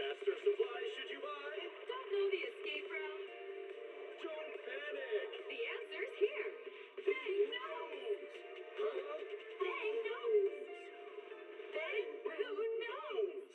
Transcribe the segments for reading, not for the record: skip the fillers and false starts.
Faster supplies should you buy? Don't know the escape route? Don't panic. The answer's here. Bang knows. Huh? Bang knows. Bang who knows?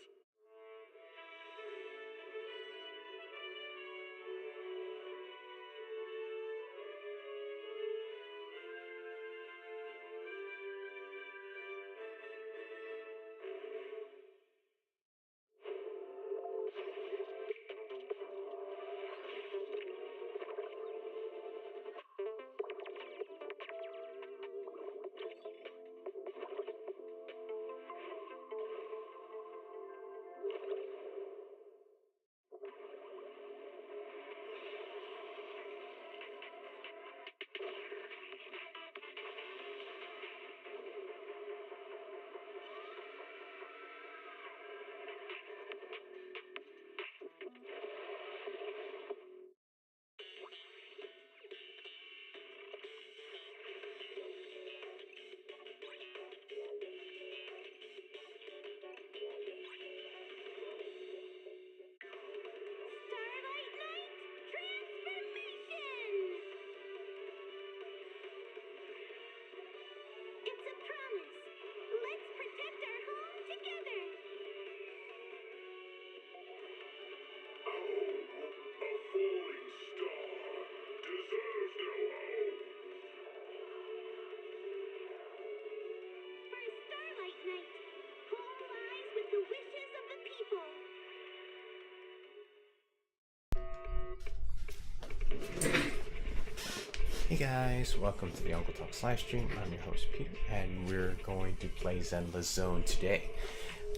Hey guys, welcome to the UncleTalks live stream. I'm your host Peter, and we're going to play Zenless Zone today.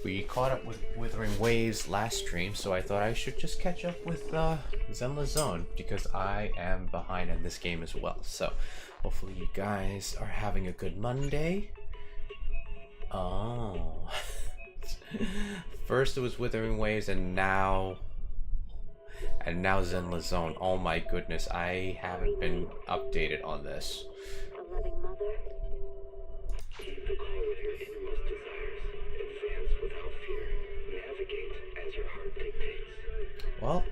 We caught up with Withering Waves last stream, so I thought I should just catch up with Zenless Zone because I am behind in this game as well. So hopefully you guys are having a good Monday. Oh, first it was Withering Waves, and now Zenless Zone. Oh my goodness, I haven't been updated on this. A loving mother. Keep the call of your innermost desires. Advance without fear. Navigate as your heart dictates. Well,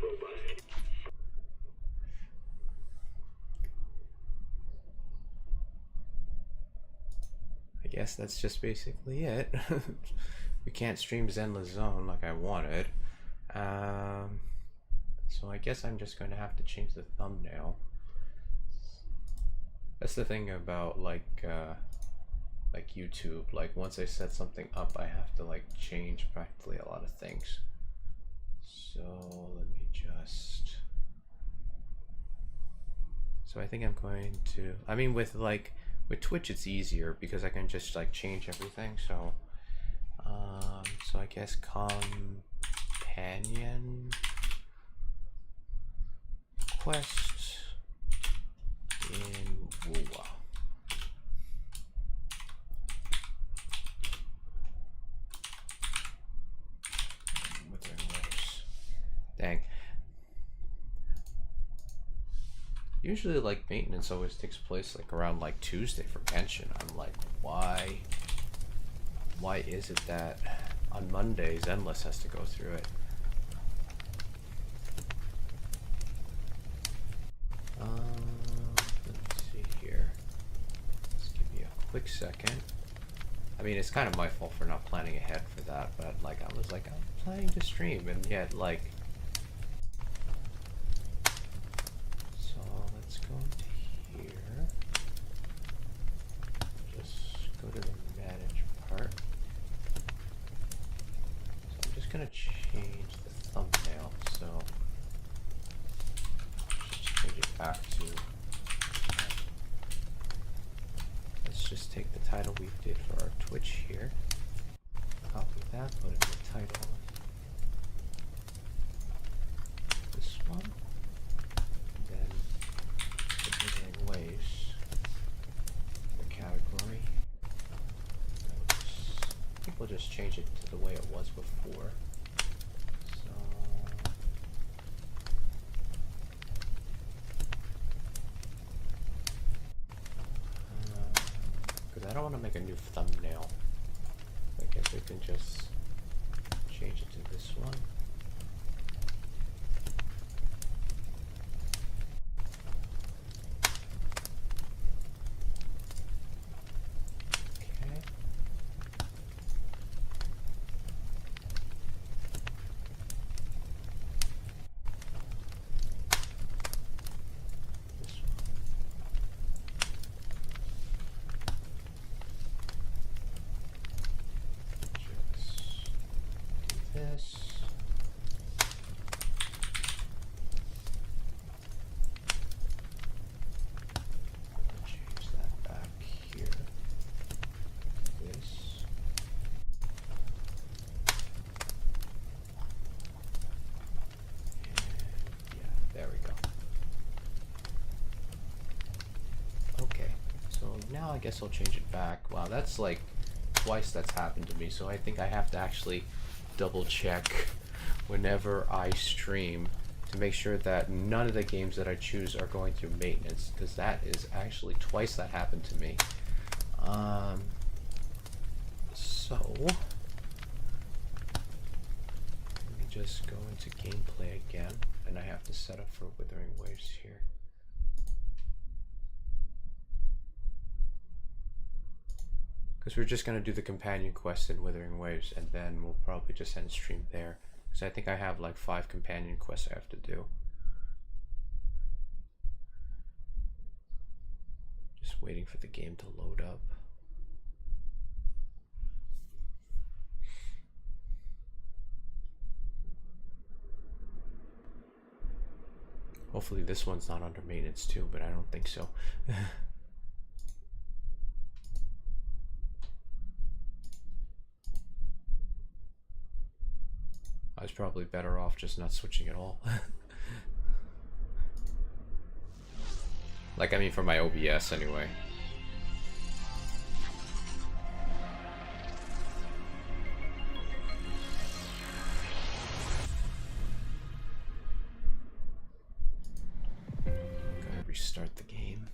Robust. I guess that's just basically it. We can't stream Zenless Zone like I wanted. So I guess I'm just going to have to change the thumbnail. That's the thing about like YouTube. Like once I set something up, I have to like change practically a lot of things. So let me just. So I think I'm going to. I mean, with Twitch, it's easier because I can just like change everything. So, so I guess companion quest in WUWA. Withering Waves. Dang. Usually like maintenance always takes place like around like Tuesday for Genshin. I'm like, why is it that on Mondays Endless has to go through it? Let me see here. Let's give me a quick second. I mean, it's kind of my fault for not planning ahead for that, but like I was like, I'm planning to stream, and yet like. So let's go into here. Just go to the manage part. So I'm just gonna change the thumbnail. So. Change it back to. Let's just take the title we did for our Twitch here. Copy that, put it in the title. This one. And then the Withering Waves. The category. I think we'll just change it to the way it was before. I don't want to make a new thumbnail. I guess we can just change it to this one. Okay. This one. Just do this. Change that back here. This. And yeah, there we go. Okay, so now I guess I'll change it back. Wow, that's like twice that's happened to me, so I think I have to actually double check whenever I stream to make sure that none of the games that I choose are going through maintenance, because that is actually twice that happened to me. So let me just go into gameplay again, and I have to set up for Withering Waves here. Because we're just going to do the companion quest in Withering Waves, and then we'll probably just end stream there. Because I think I have like 5 companion quests I have to do. Just waiting for the game to load up. Hopefully this one's not under maintenance too, but I don't think so. I was probably better off just not switching at all. Like, I mean, for my OBS anyway. Gotta restart the game.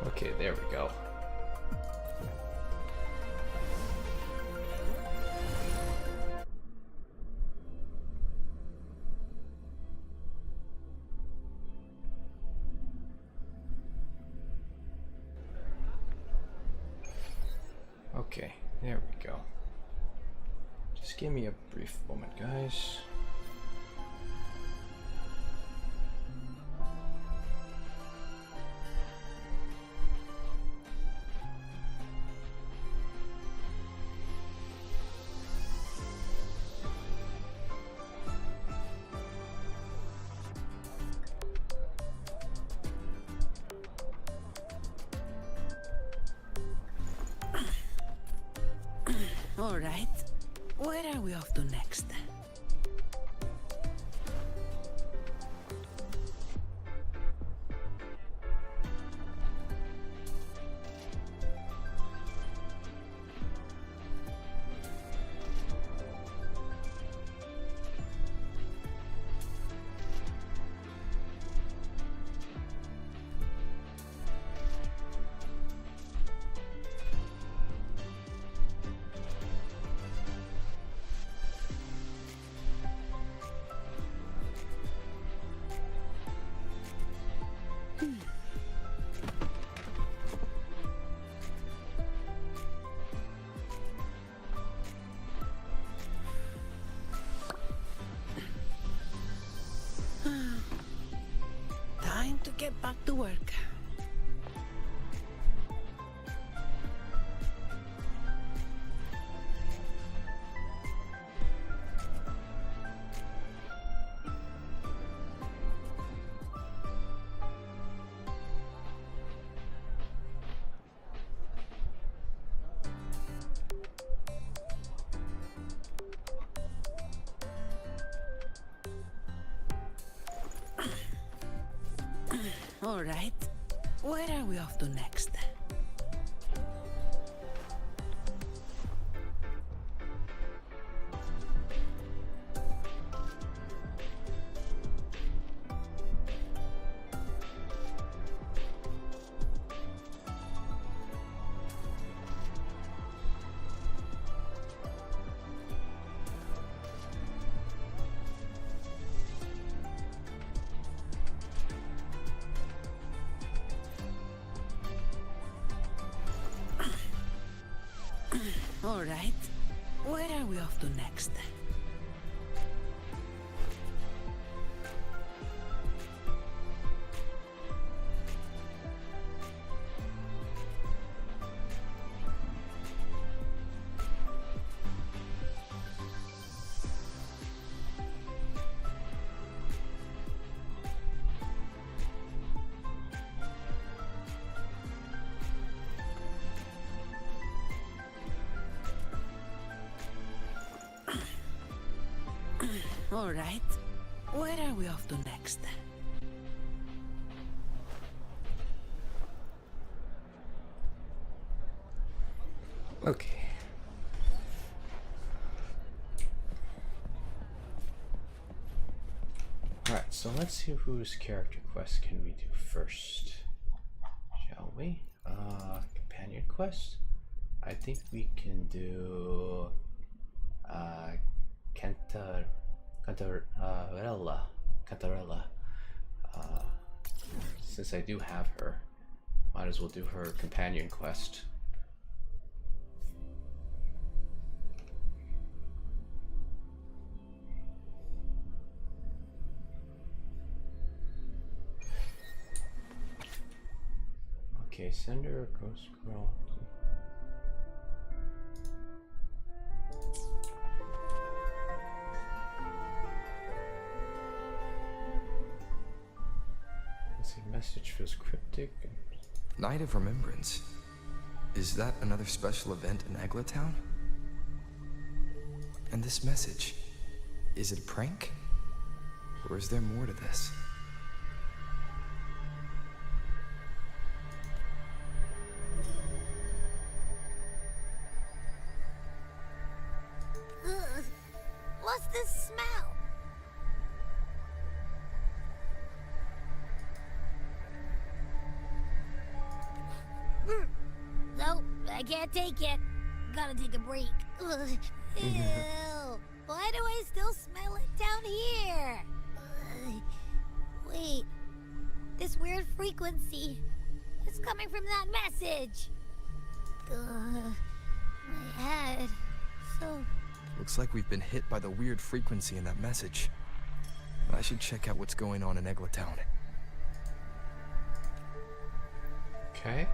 Okay, there we go. Okay, there we go. Just give me a brief moment, guys. All right. Where are we off to next? get back to work. All right. Where are we off to next? All right. Where are we off to next? All right. Where are we off to next? Okay. Alright, so let's see whose character quest can we do first. Shall we? Companion quest? I think we can do Cantarella. Since I do have her, might as well do her companion quest. Okay, send her a ghost girl. Let's see, message feels cryptic. Night of Remembrance. Is that another special event in Eglatown? And this message, is it a prank? Or is there more to this? What's this smell? Nope, I can't take it. Gotta take a break. Ugh. Ew. Why do I still smell it down here? Wait, this weird frequency. It's coming from that message. My head. So. Looks like we've been hit by the weird frequency in that message. I should check out what's going on in Eglatown. Okay.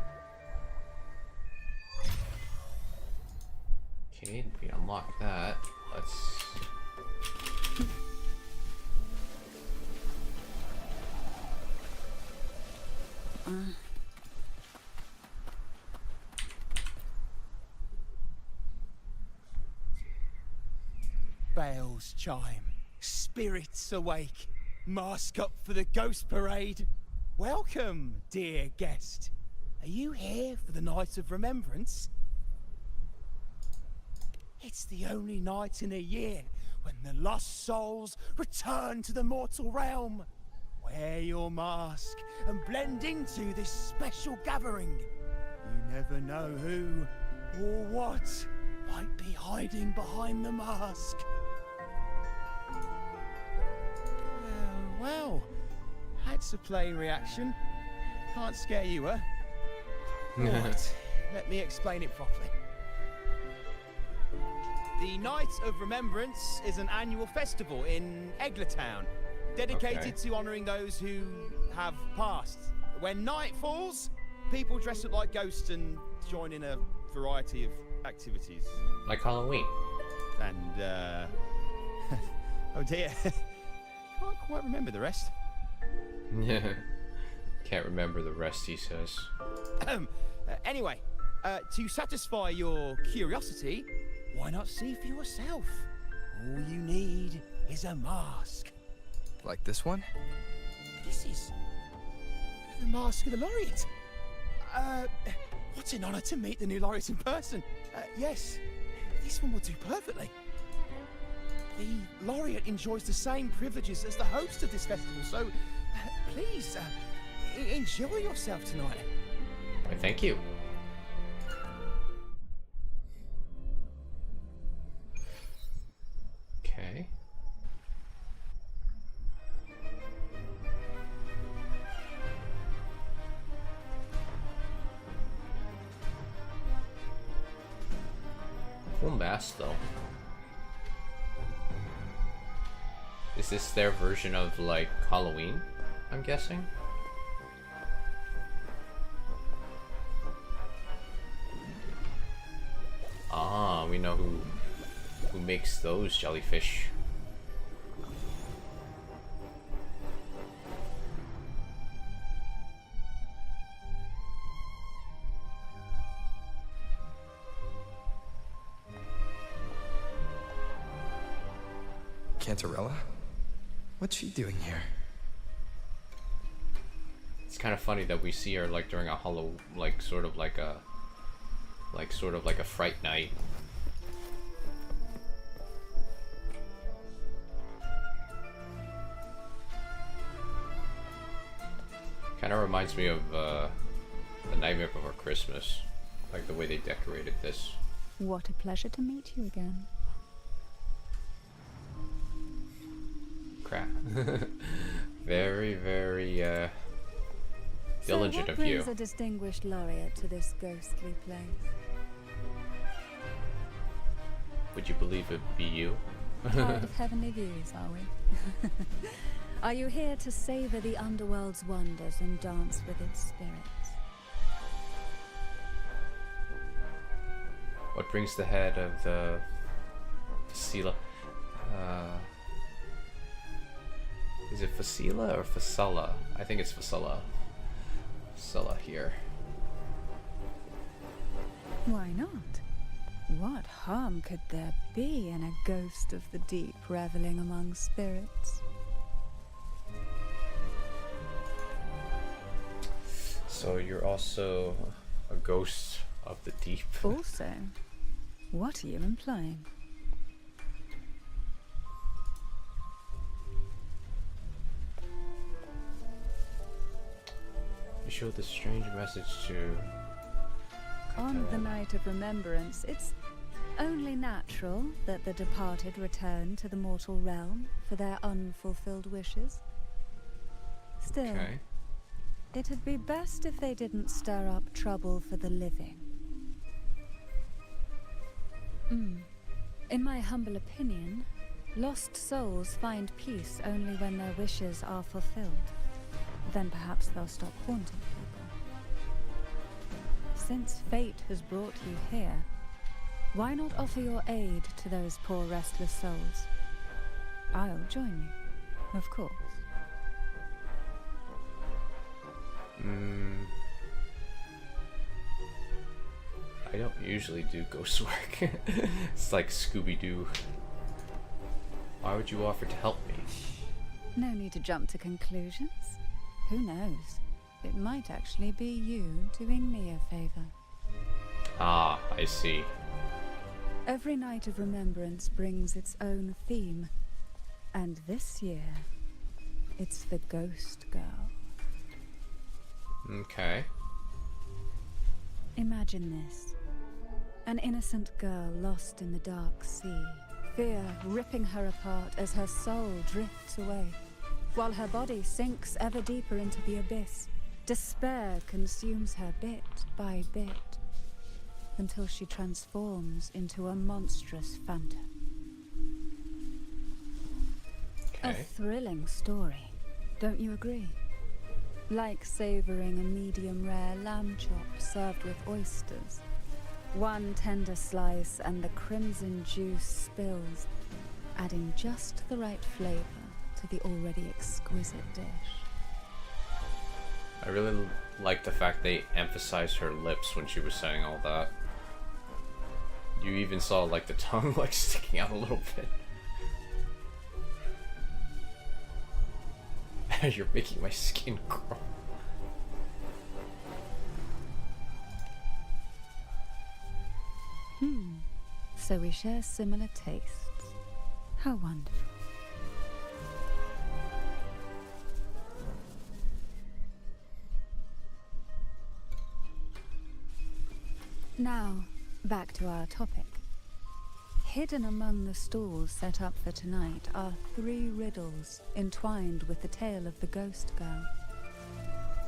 Okay, we unlock that. Let's... Bells chime, spirits awake, mask up for the ghost parade. Welcome, dear guest. Are you here for the Night of Remembrance? It's the only night in a year when the lost souls return to the mortal realm. Wear your mask and blend into this special gathering. You never know who or what might be hiding behind the mask. Well, that's a plain reaction. Can't scare you, huh? Right, let me explain it properly. The Night of Remembrance is an annual festival in Eglatown. dedicated to honouring those who have passed. When night falls, people dress up like ghosts and join in a variety of activities. Like Halloween. And, oh dear. Can't quite remember the rest. Yeah. Can't remember the rest, he says. Anyway, to satisfy your curiosity, why not see for yourself? All you need is a mask. Like this one? This is the mask of the laureate. What an honor to meet the new laureate in person. Yes, this one will do perfectly. The laureate enjoys the same privileges as the host of this festival, so please enjoy yourself tonight. Why, thank you. Okay. Full mask though. Is this their version of like Halloween, I'm guessing? Ah, we know who makes those jellyfish. Cantarella? What's she doing here? It's kind of funny that we see her like during a sort of like a fright night. Kind of reminds me of The Nightmare Before Christmas, like the way they decorated this. What a pleasure to meet you again. Crap. Very, very diligent of you. What brings a distinguished laureate to this ghostly place? Would you believe it'd be you? Tired of heavenly views, are we? Are you here to savor the underworld's wonders and dance with its spirits? What brings the head of the Facila? Is it Facila or Facella? I think it's Facella. Facella here. Why not? What harm could there be in a ghost of the deep reveling among spirits? So you're also a ghost of the deep. Also, what are you implying? You showed this strange message to... On the night of remembrance, it's only natural that the departed return to the mortal realm for their unfulfilled wishes. Still, Okay. it'd be best if they didn't stir up trouble for the living. In my humble opinion, lost souls find peace only when their wishes are fulfilled. Then perhaps they'll stop haunting people. Since fate has brought you here, why not offer your aid to those poor restless souls? I'll join you, of course. I don't usually do ghost work. It's like Scooby-Doo. Why would you offer to help me? No need to jump to conclusions. Who knows? It might actually be you doing me a favor. Ah, I see. Every night of remembrance brings its own theme. And this year, it's the Ghost Girl. Okay. Imagine this. An innocent girl lost in the dark sea. Fear ripping her apart as her soul drifts away, while her body sinks ever deeper into the abyss. Despair consumes her bit by bit, until she transforms into a monstrous phantom. A Okay. thrilling story, don't you agree? Like savoring a medium-rare lamb chop served with oysters. One tender slice and the crimson juice spills, adding just the right flavor to the already exquisite dish. I really like the fact they emphasized her lips when she was saying all that. You even saw like the tongue like sticking out a little bit. You're making my skin crawl. So we share similar tastes. How wonderful. Now, back to our topic. Hidden among the stalls set up for tonight are 3 riddles entwined with the tale of the ghost girl.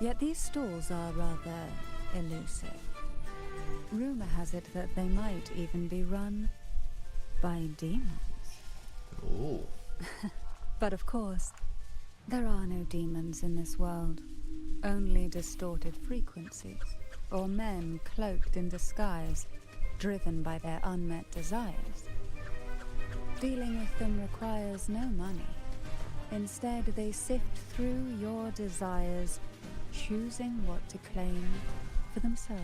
Yet these stalls are rather elusive. Rumor has it that they might even be run by demons. Ooh. But of course, there are no demons in this world. Only distorted frequencies, or men cloaked in disguise, driven by their unmet desires. Dealing with them requires no money. Instead, they sift through your desires, choosing what to claim for themselves.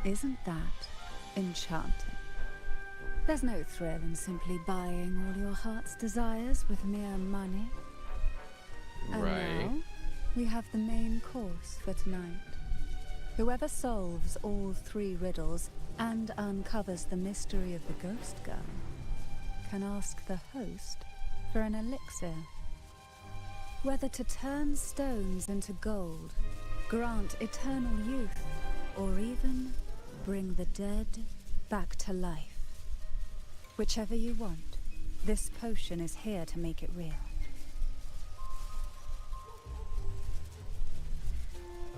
Isn't that enchanting? There's no thrill in simply buying all your heart's desires with mere money. And Right. now, we have the main course for tonight. Whoever solves all 3 riddles and uncovers the mystery of the ghost girl can ask the host for an elixir. Whether to turn stones into gold, grant eternal youth, or even bring the dead back to life. Whichever you want, this potion is here to make it real.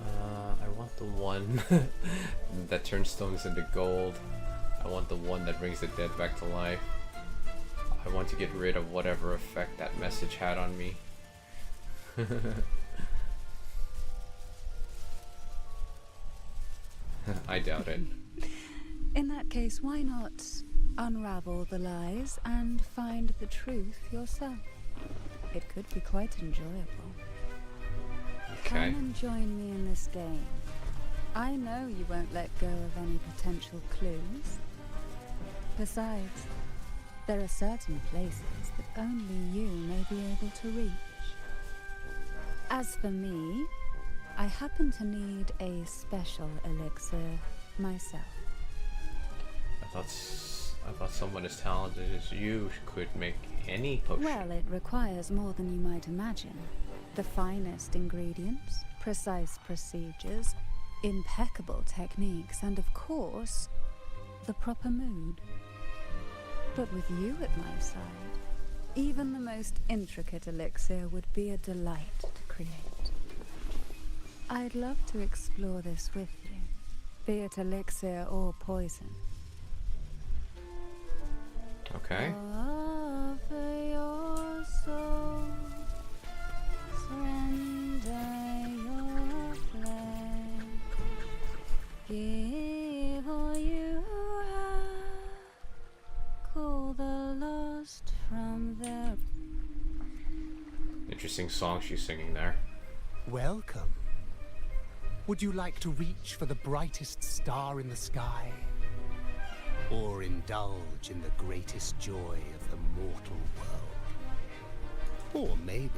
I want the one that turns stones into gold. I want the one that brings the dead back to life. I want to get rid of whatever effect that message had on me. I doubt it. In that case, why not unravel the lies and find the truth yourself? It could be quite enjoyable. Okay. Come and join me in this game. I know you won't let go of any potential clues. Besides, there are certain places that only you may be able to reach. As for me, I happen to need a special elixir myself. I thought someone as talented as you could make any potion. Well, it requires more than you might imagine. The finest ingredients, precise procedures, impeccable techniques, and of course, the proper mood. But with you at my side, even the most intricate elixir would be a delight to create. I'd love to explore this with you, be it elixir or poison. Okay. Offer your soul, surrender your flesh, give all you have, call the lost from their... Interesting song she's singing there. Welcome. Would you like to reach for the brightest star in the sky? Or indulge in the greatest joy of the mortal world? Or maybe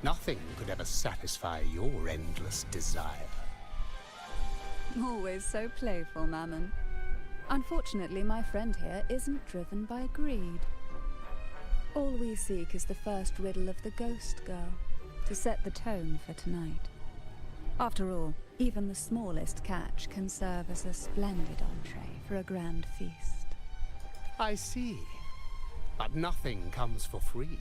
nothing could ever satisfy your endless desire. Always so playful, Mammon. Unfortunately, my friend here isn't driven by greed. All we seek is the first riddle of the ghost girl, to set the tone for tonight. After all, even the smallest catch can serve as a splendid entree for a grand feast. I see. But nothing comes for free.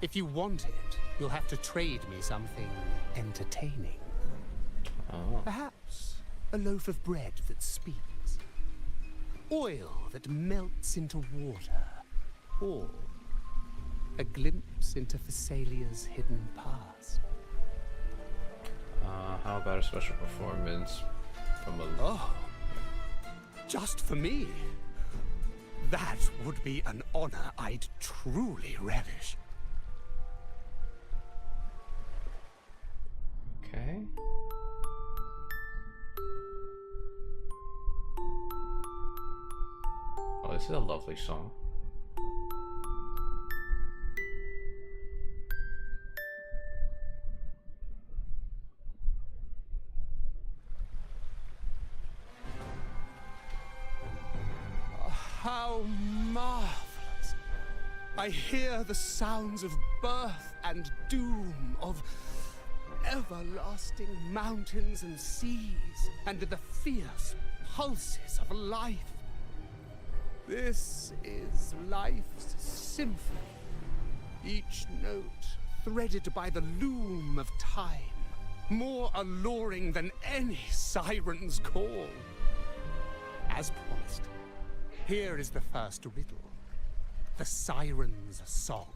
If you want it, you'll have to trade me something entertaining. Oh. Perhaps a loaf of bread that speaks. Oil that melts into water. Or A glimpse into Thessalia's hidden past. How about a special performance from a... Oh, just for me? That would be an honor I'd truly relish. Okay. Oh, this is a lovely song. How marvelous! I hear the sounds of birth and doom, of everlasting mountains and seas, and the fierce pulses of life. This is life's symphony, each note threaded by the loom of time, more alluring than any siren's call. As promised, here is the first riddle, the siren's song.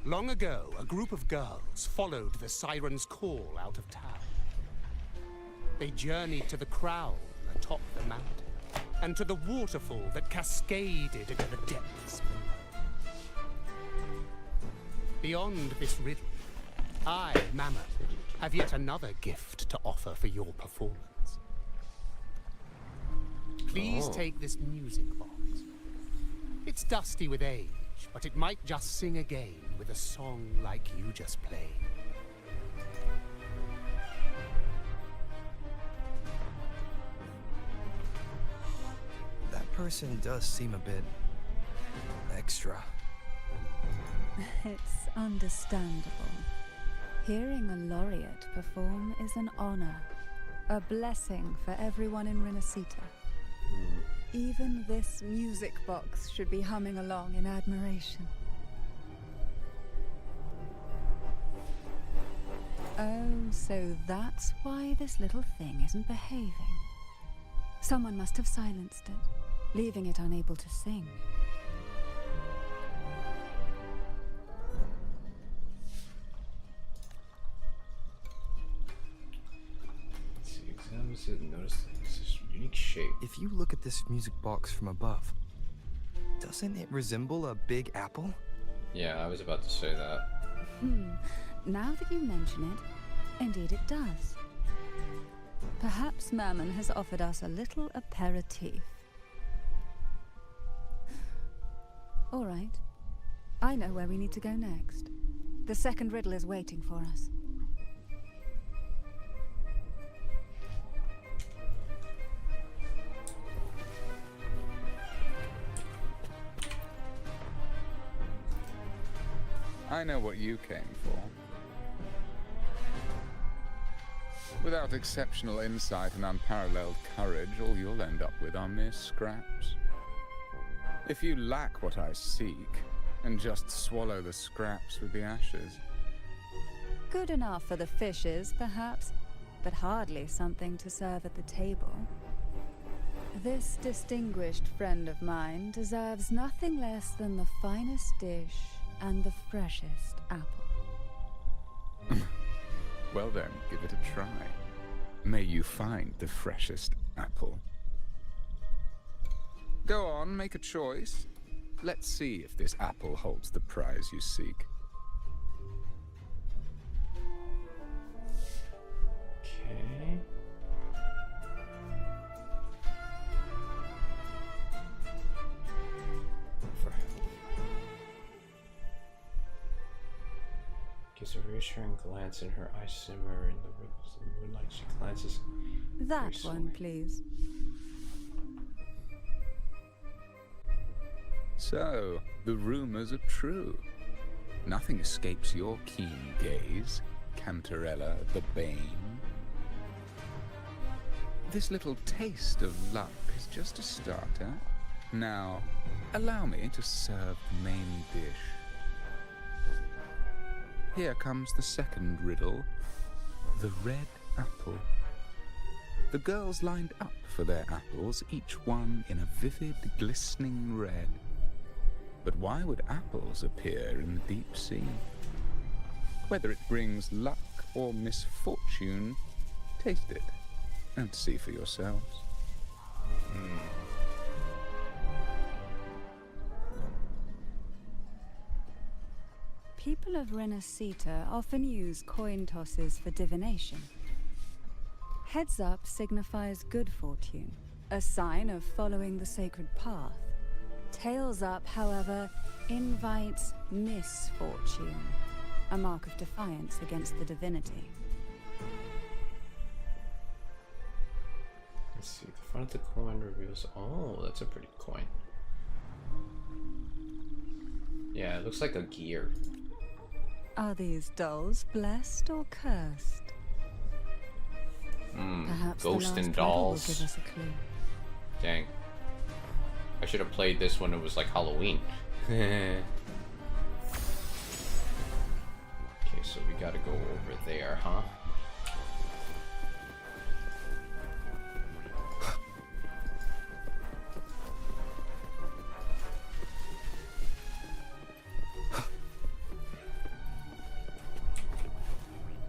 Long ago, a group of girls followed the siren's call out of town. They journeyed to the crown atop the mountain, and to the waterfall that cascaded into the depths below. Beyond this riddle, I, Mammoth, have yet another gift to offer for your performance. Please take this music box. It's dusty with age, but it might just sing again with a song like you just played. That person does seem a bit... extra. It's understandable. Hearing a laureate perform is an honor, a blessing for everyone in Renacita. Even this music box should be humming along in admiration. Oh, so that's why this little thing isn't behaving. Someone must have silenced it, leaving it unable to sing. Let's see, examines it and notice this unique shape. If you look at this music box from above, doesn't it resemble a big apple? Yeah, I was about to say that. Now that you mention it, indeed it does. Perhaps Mammon has offered us a little aperitif. All right. I know where we need to go next. The second riddle is waiting for us. I know what you came for. Without exceptional insight and unparalleled courage, all you'll end up with are mere scraps. If you lack what I seek, and just swallow the scraps with the ashes. Good enough for the fishes, perhaps, but hardly something to serve at the table. This distinguished friend of mine deserves nothing less than the finest dish and the freshest apple. Well then, give it a try. May you find the freshest apple. Go on, make a choice. Let's see if this apple holds the prize you seek. Okay. For help. Gives a reassuring glance, and her eyes simmer in the ripples of the moonlight. She glances. That slowly. one, please. So, the rumors are true. Nothing escapes your keen gaze, Cantarella the Bane. This little taste of luck is just a starter. Now, allow me to serve the main dish. Here comes the second riddle, the red apple. The girls lined up for their apples, each one in a vivid, glistening red. But why would apples appear in the deep sea? Whether it brings luck or misfortune, taste it and see for yourselves. People of Renacita often use coin tosses for divination. Heads up signifies good fortune, a sign of following the sacred path. Tails up, however, invites misfortune, a mark of defiance against the divinity. Let's see, the front of the coin reveals. Oh, that's a pretty coin. Yeah, it looks like a gear. Are these dolls blessed or cursed? Perhaps Ghost the last and riddle will dolls. give us a clue. Dang. I should have played this when it was like Halloween. Okay, so we gotta go over there, huh?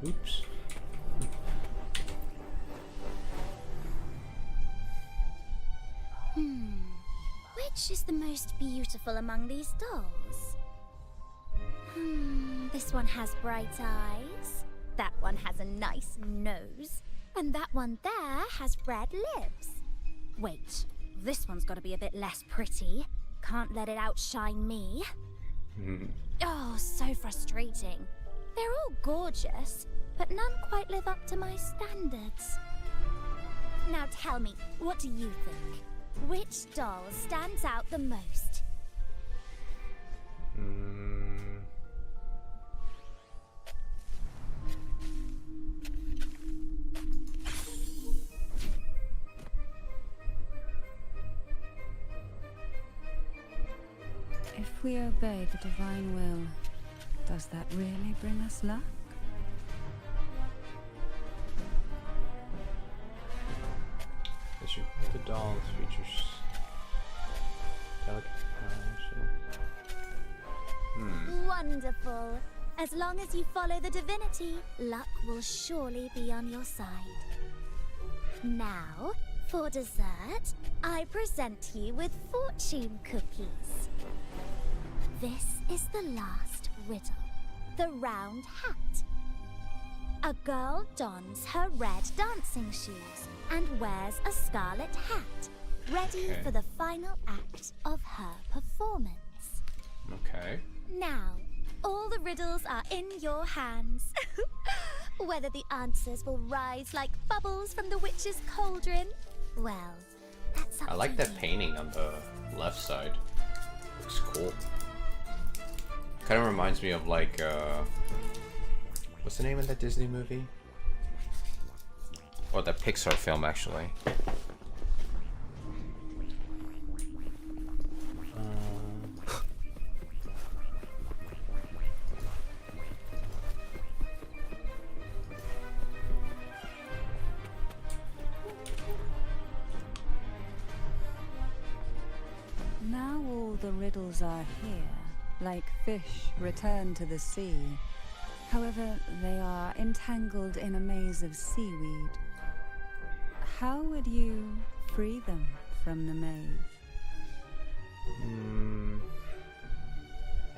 Oops. Which is the most beautiful among these dolls? This one has bright eyes. That one has a nice nose. And that one there has red lips. Wait, this one's gotta be a bit less pretty. Can't let it outshine me. Oh, so frustrating. They're all gorgeous, but none quite live up to my standards. Now tell me, what do you think? Which doll stands out the most? If we obey the divine will, does that really bring us luck? As you hold the doll, it features delicate fashion. Wonderful. As long as you follow the divinity, luck will surely be on your side. Now, for dessert, I present you with fortune cookies. This is the last riddle. The round hat. A girl dons her red dancing shoes and wears a scarlet hat, ready for the final act of her performance. Okay. Now, all the riddles are in your hands. Whether the answers will rise like bubbles from the witch's cauldron, well, that's up I like to that you. painting on the left side. Looks cool. Kind of reminds me of like, what's the name of that Disney movie? Or that Pixar film, actually. Now all the riddles are here, like fish returned to the sea. However, they are entangled in a maze of seaweed. How would you free them from the maze?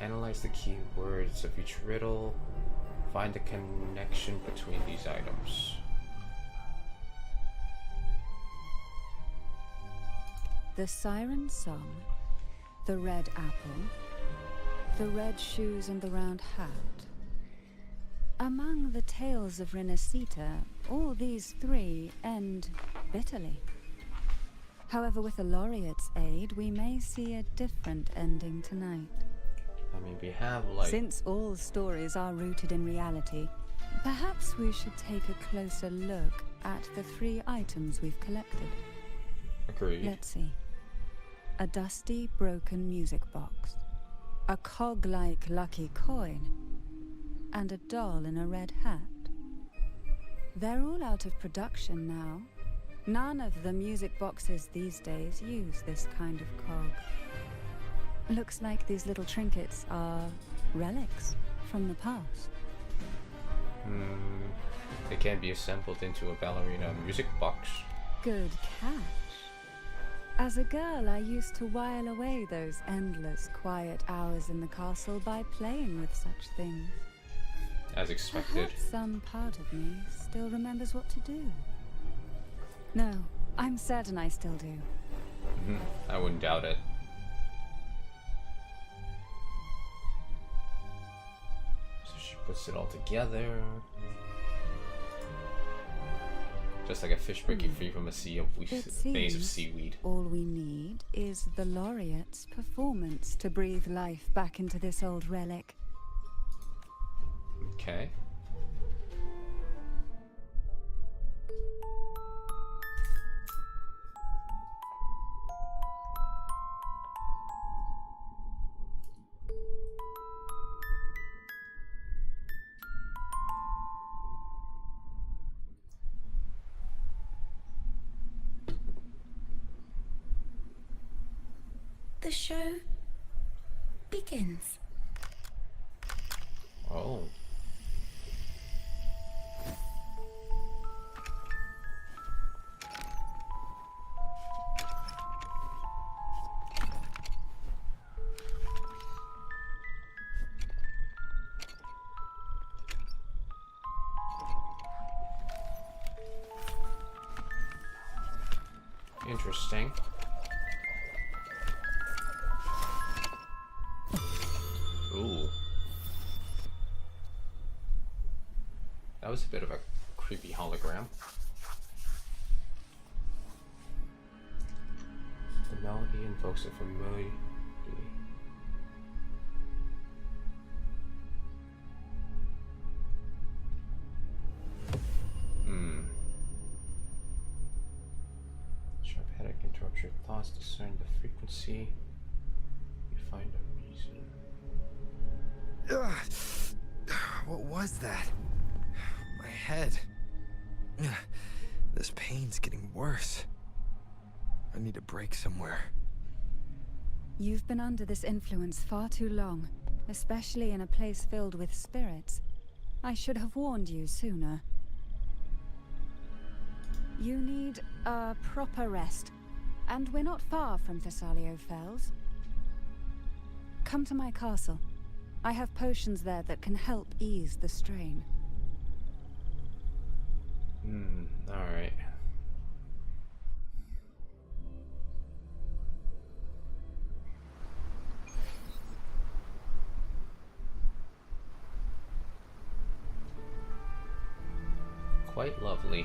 Analyze the key words of each riddle. Find the connection between these items. The siren song, the red apple, the red shoes and the round hat. Among the tales of Renacita, all these three end bitterly. However, with the laureate's aid, we may see a different ending tonight. I mean, we have like... Since all stories are rooted in reality, perhaps we should take a closer look at the three items we've collected. Agreed. Let's see. A dusty, broken music box, a cog-like lucky coin, and a doll in a red hat. They're all out of production now. None of the music boxes these days use this kind of cog. Looks like these little trinkets are relics from the past. They can be assembled into a ballerina music box. Good catch. As a girl, I used to while away those endless, quiet hours in the castle by playing with such things. As expected. Perhaps some part of me still remembers what to do. No, I'm certain I still do. I wouldn't doubt it. So she puts it all together. Just like a fish breaking free from a sea of maze of seaweed. All we need is the laureate's performance to breathe life back into this old relic. Okay. The show begins. Oh. Interesting. Ooh. That was a bit of a creepy hologram. The melody invokes a familiar. Sharp headache interrupts your thoughts, discern the frequency. You find a reason. What was that? My head. This pain's getting worse. I need a break somewhere. You've been under this influence far too long, especially in a place filled with spirits. I should have warned you sooner. You need a proper rest, and we're not far from Thessalio Fells. Come to my castle. I have potions there that can help ease the strain. Alright. Quite lovely.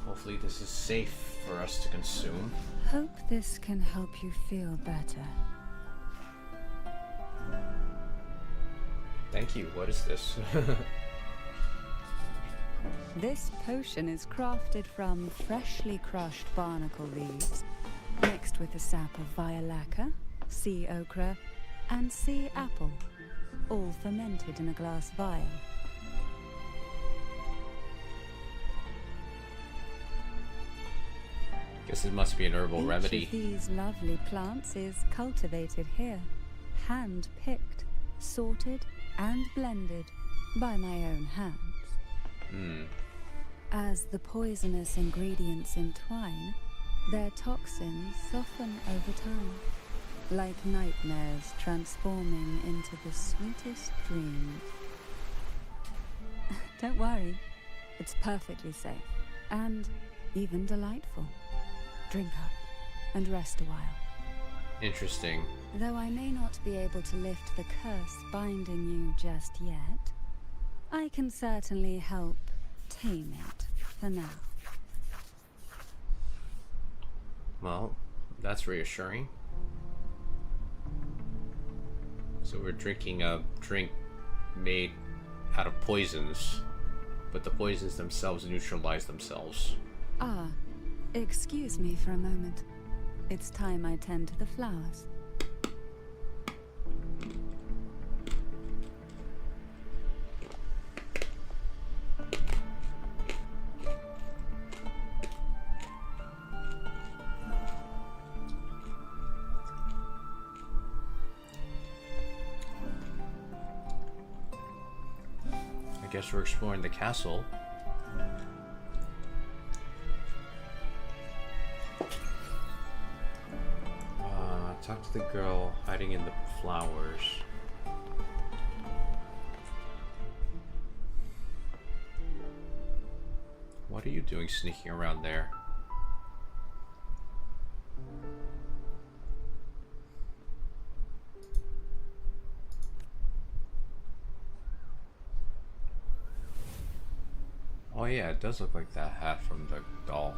Hopefully this is safe for us to consume. Hope this can help you feel better. Thank you. What is this? This potion is crafted from freshly crushed barnacle leaves, mixed with the sap of violaca, sea okra, and sea apple, all fermented in a glass vial. Guess it must be an herbal remedy. Each of these lovely plants is cultivated here, hand-picked, sorted, and blended by my own hands. As the poisonous ingredients entwine, their toxins soften over time, like nightmares transforming into the sweetest dreams. Don't worry, it's perfectly safe, and even delightful. Drink up and rest a while. Interesting. Though I may not be able to lift the curse binding you just yet, I can certainly help tame it for now. Well, that's reassuring. So we're drinking a drink made out of poisons. but the poisons themselves neutralize themselves. Ah, excuse me for a moment. It's time I tend to the flowers. I guess we're exploring the castle. Talk to the girl hiding in the flowers. What are you doing sneaking around there? Oh yeah, it does look like that hat from the doll.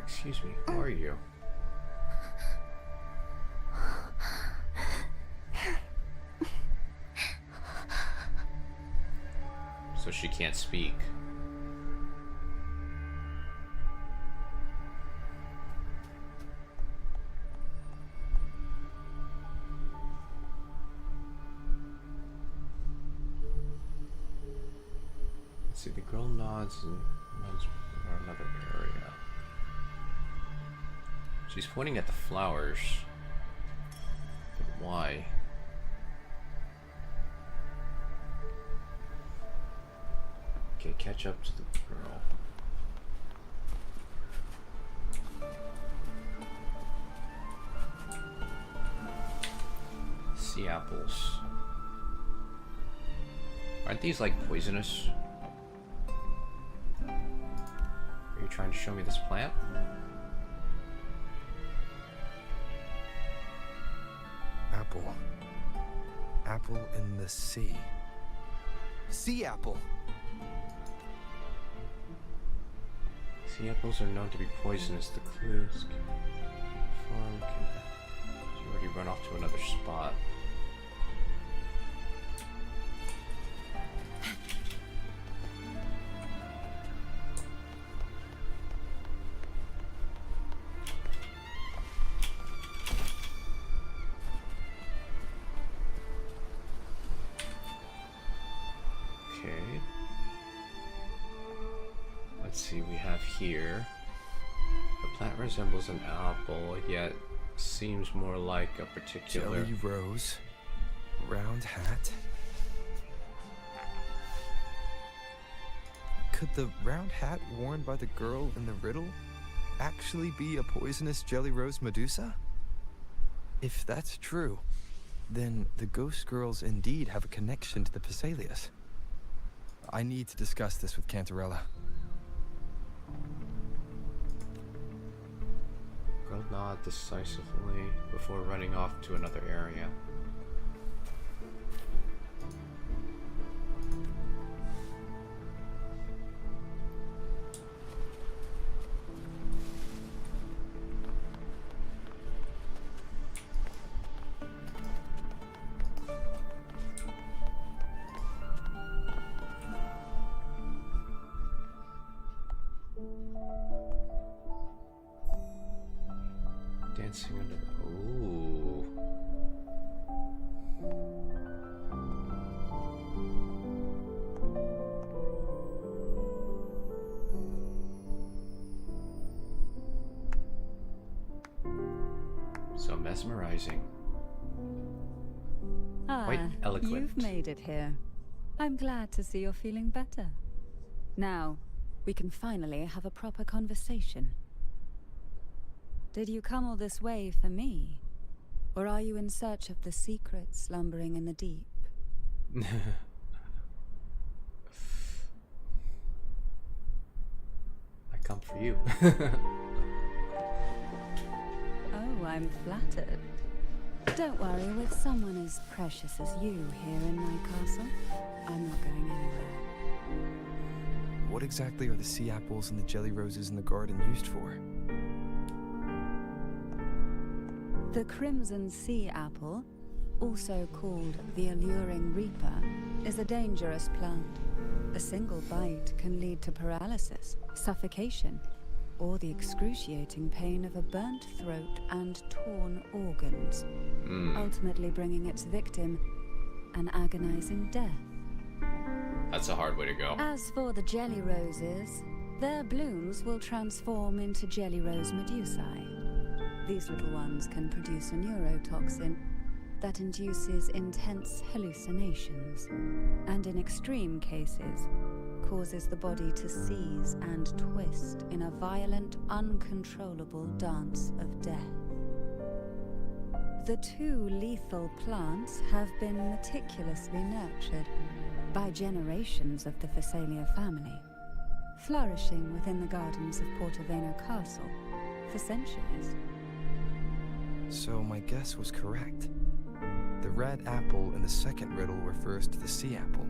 Excuse me, who are you? So she can't speak. Let's see, the girl nods and runs for another area. She's pointing at the flowers. But why? Okay, catch up to the girl. Sea apples. Aren't these like poisonous? Are you trying to show me this plant? Apple. Apple in the sea. Sea apple! Sea apples are known to be poisonous. The clues farm can... You already run off to another spot. Okay. Let's see, we have here. The plant resembles an apple, yet seems more like a particular... Jelly rose. Round hat. Could the round hat worn by the girl in the riddle actually be a poisonous jelly rose Medusa? If that's true, then the ghost girls indeed have a connection to the Phasaelius. I need to discuss this with Cantarella. Girl nod decisively before running off to another area. Dancing under the... Ooh. So mesmerizing. Quite eloquent. You've made it here. I'm glad to see you're feeling better. Now, we can finally have a proper conversation. Did you come all this way for me? Or are you in search of the secret slumbering in the deep? I come for you. Oh, I'm flattered. Don't worry, with someone as precious as you here in my castle, I'm not going anywhere. What exactly are the sea apples and the jelly roses in the garden used for? The crimson sea apple, also called the alluring reaper, is a dangerous plant. A single bite can lead to paralysis, suffocation, or the excruciating pain of a burnt throat and torn organs, ultimately bringing its victim an agonizing death. That's a hard way to go. As for the jelly roses, their blooms will transform into jelly rose medusae. These little ones can produce a neurotoxin that induces intense hallucinations, and in extreme cases, causes the body to seize and twist in a violent, uncontrollable dance of death. The two lethal plants have been meticulously nurtured by generations of the Phasalia family, flourishing within the gardens of Portoveno Castle for centuries. So my guess was correct. The red apple in the second riddle refers to the sea apple,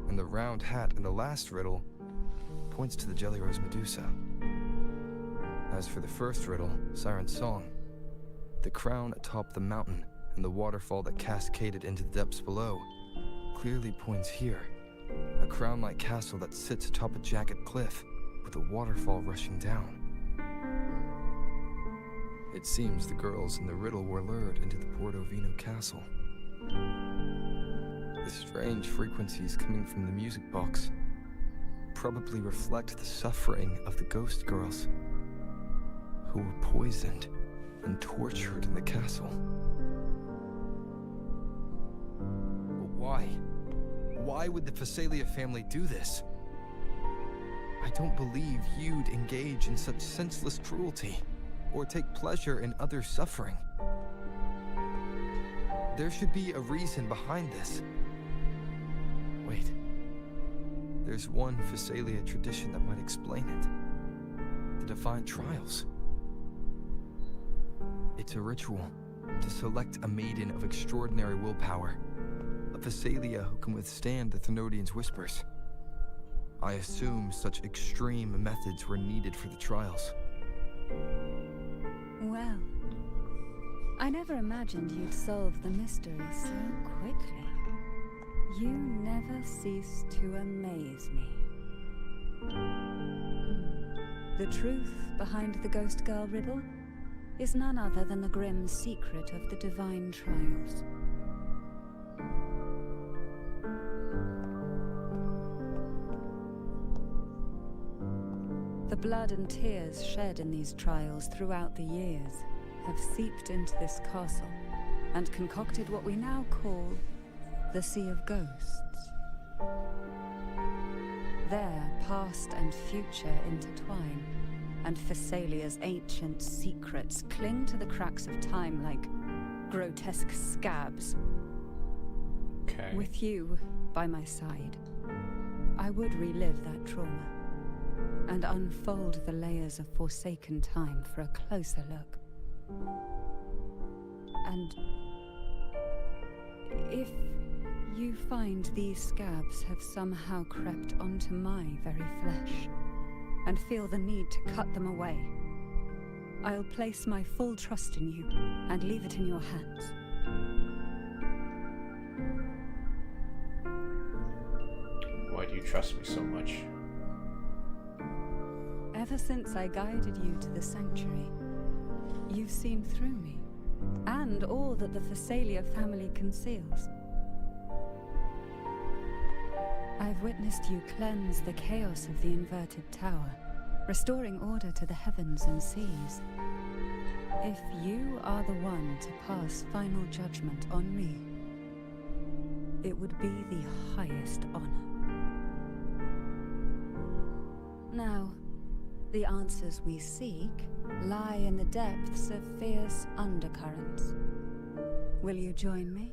and the round hat in the last riddle points to the jelly rose medusa. As for the first riddle, Siren's Song, the crown atop the mountain and the waterfall that cascaded into the depths below clearly points here. A crown-like castle that sits atop a jagged cliff with a waterfall rushing down. It seems the girls in the riddle were lured into the Portoveno castle. The strange frequencies coming from the music box probably reflect the suffering of the ghost girls who were poisoned and tortured in the castle. But why? Why would the Phasalia family do this? I don't believe you'd engage in such senseless cruelty or take pleasure in others' suffering. There should be a reason behind this. Wait. There's one Phasalia tradition that might explain it. The Divine Trials. It's a ritual to select a maiden of extraordinary willpower, a Phasalia who can withstand the Thenodians' whispers. I assume such extreme methods were needed for the trials. Well, I never imagined you'd solve the mystery so quickly. You never cease to amaze me. The truth behind the Ghost Girl riddle is none other than the grim secret of the Divine Trials. The blood and tears shed in these trials throughout the years have seeped into this castle and concocted what we now call the Sea of Ghosts. There, past and future intertwine, and Phasalia's ancient secrets cling to the cracks of time like grotesque scabs. Okay. With you by my side, I would relive that trauma and unfold the layers of forsaken time for a closer look. And if you find these scabs have somehow crept onto my very flesh, and feel the need to cut them away, I'll place my full trust in you and leave it in your hands. Why do you trust me so much? Ever since I guided you to the sanctuary, you've seen through me, and all that the Phasalia family conceals. I've witnessed you cleanse the chaos of the inverted tower, restoring order to the heavens and seas. If you are the one to pass final judgment on me, it would be the highest honor. Now, the answers we seek lie in the depths of fierce undercurrents. Will you join me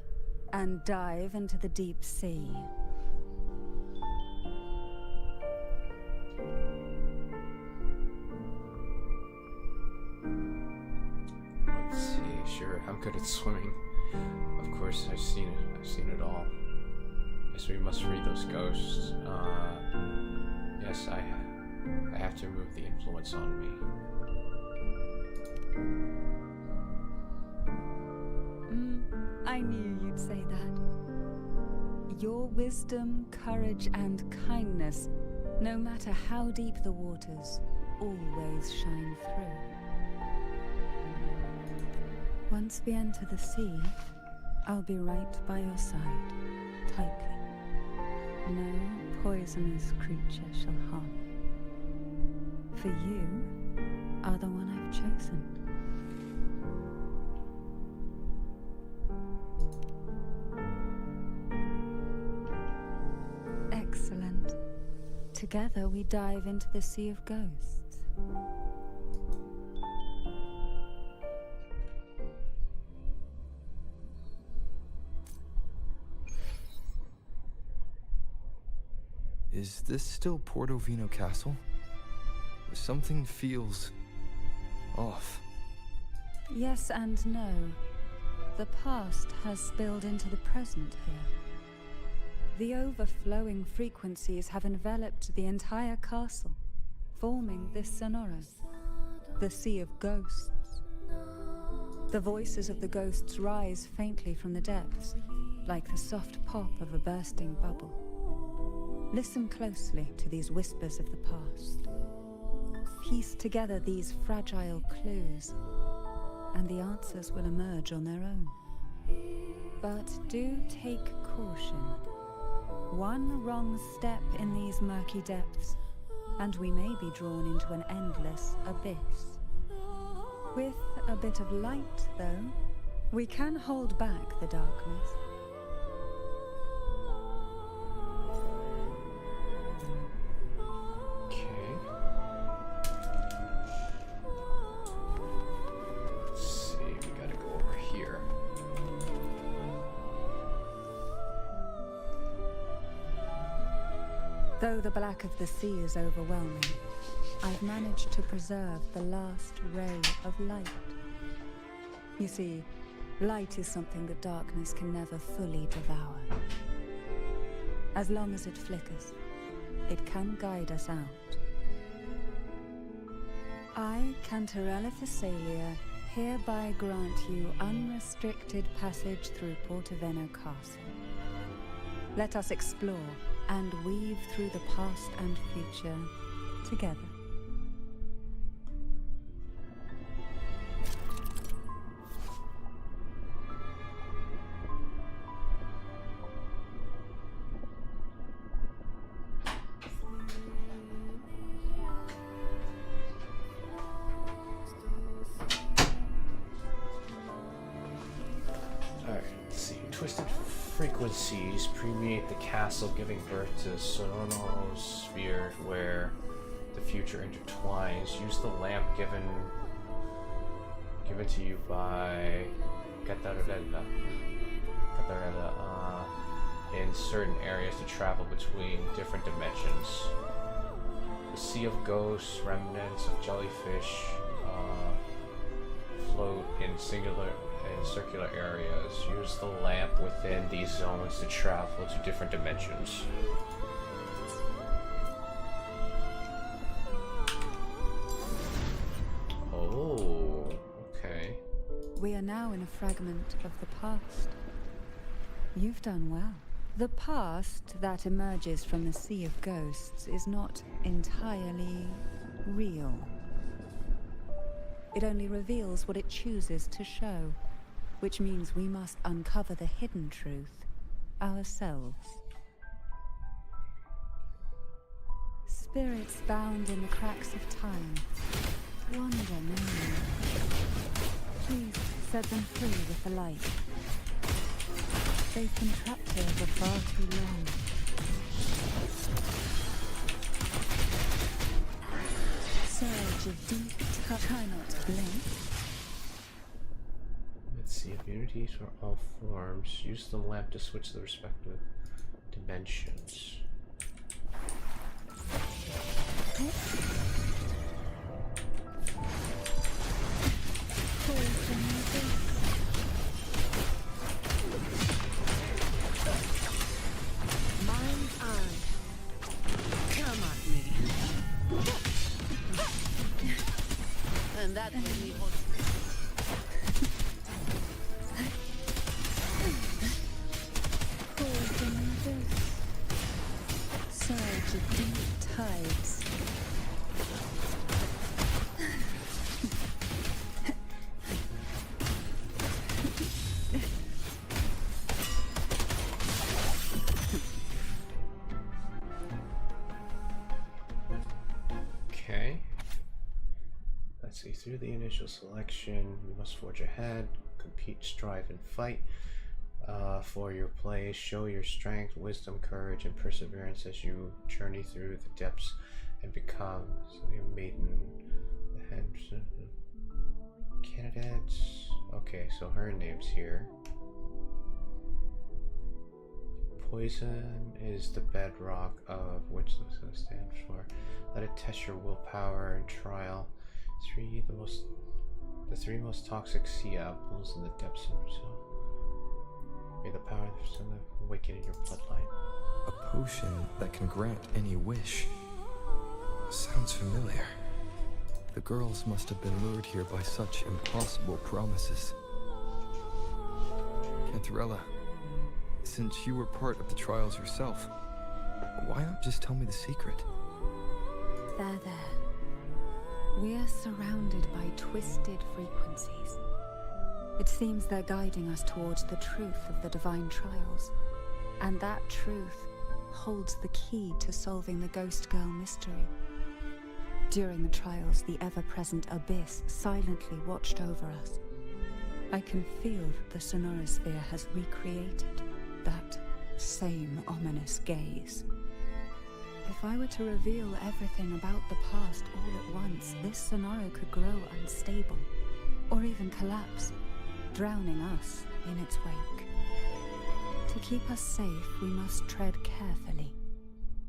and dive into the deep sea? Let's see, sure. I'm good at swimming. Of course, I've seen it. I've seen it all. Yes, we must free those ghosts. Yes, I have to remove the influence on me. I knew you'd say that. Your wisdom, courage, and kindness, no matter how deep the waters, always shine through. Once we enter the sea, I'll be right by your side, tightly. No poisonous creature shall harm you. For you are the one I've chosen. Excellent. Together we dive into the Sea of Ghosts. Is this still Portovino Castle? Something feels off. Yes and no. The past has spilled into the present here. The overflowing frequencies have enveloped the entire castle, forming this sonora, the Sea of Ghosts. The voices of the ghosts rise faintly from the depths, like the soft pop of a bursting bubble. Listen closely to these whispers of the past. Piece together these fragile clues, and the answers will emerge on their own. But do take caution. One wrong step in these murky depths, and we may be drawn into an endless abyss. With a bit of light, though, we can hold back the darkness. Though the black of the sea is overwhelming, I've managed to preserve the last ray of light. You see, light is something that darkness can never fully devour. As long as it flickers, it can guide us out. I, Cantarella Thessalia, hereby grant you unrestricted passage through Portovino Castle. Let us explore and weave through the past and future together. Alright, let's see. Twisted frequencies permeate the castle, giving birth to sonoro sphere where the future intertwines. Use the lamp given to you by Catarella in certain areas to travel between different dimensions. The Sea of Ghosts, remnants of jellyfish float in circular areas. Use the lamp within these zones to travel to different dimensions. Oh, okay. We are now in a fragment of the past. You've done well. The past that emerges from the Sea of Ghosts is not entirely real. It only reveals what it chooses to show, which means we must uncover the hidden truth ourselves. Spirits bound in the cracks of time wander many. Please set them free with the light. They've been trapped here for far too long. Surge of deep try not to blink. Let's see, immunities for all forms. Use the lamp to switch the respective dimensions. And that made me hold. Cold from the abyss. Surge of deep tides. Okay. Let's see. Through the initial selection, you must forge ahead, compete, strive, and fight. For your play, show your strength, wisdom, courage, and perseverance as you journey through the depths and become a maiden. The Henderson candidates. Okay, so her name's here. Poison is the bedrock of which this stands for. Let it test your willpower and trial. The three most toxic sea apples in the depths of yourself. May the power of the sun awaken in your bloodline. A potion that can grant any wish. Sounds familiar. The girls must have been lured here by such impossible promises. Cantarella, since you were part of the trials yourself, why not just tell me the secret? There. We are surrounded by twisted frequencies. It seems they're guiding us towards the truth of the divine trials. And that truth holds the key to solving the Ghost Girl mystery. During the trials, the ever-present abyss silently watched over us. I can feel that the sonorosphere has recreated that same ominous gaze. If I were to reveal everything about the past all at once, this sonoro could grow unstable, or even collapse, drowning us in its wake. To keep us safe, we must tread carefully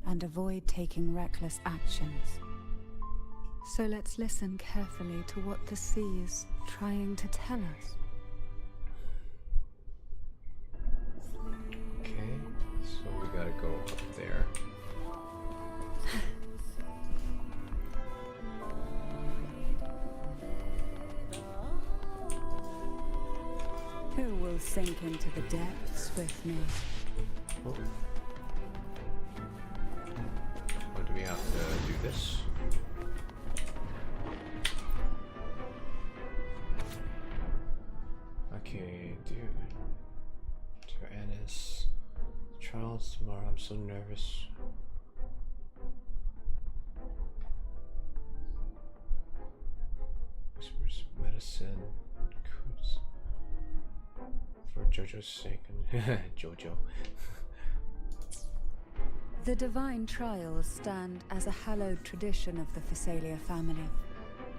and avoid taking reckless actions. So let's listen carefully to what the sea is trying to tell us. Okay, so we gotta go up there. Who will sink into the depths with me? Oh. Or do we have to do this? Okay, dear Ennis. Trials tomorrow, I'm so nervous. Whispers medicine. Coots. For Jojo's sake. Jojo. The divine trials stand as a hallowed tradition of the Phasalia family.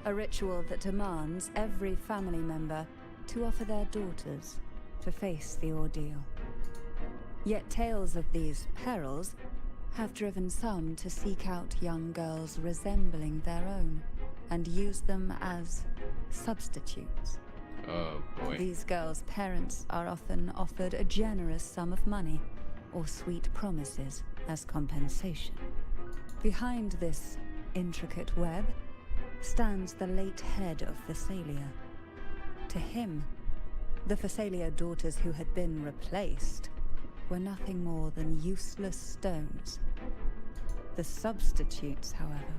A ritual that demands every family member to offer their daughters to face the ordeal. Yet tales of these perils have driven some to seek out young girls resembling their own and use them as substitutes. Oh boy. These girls' parents are often offered a generous sum of money or sweet promises as compensation. Behind this intricate web stands the late head of Phasalia. To him, the Phasalia daughters who had been replaced were nothing more than useless stones. The substitutes, however,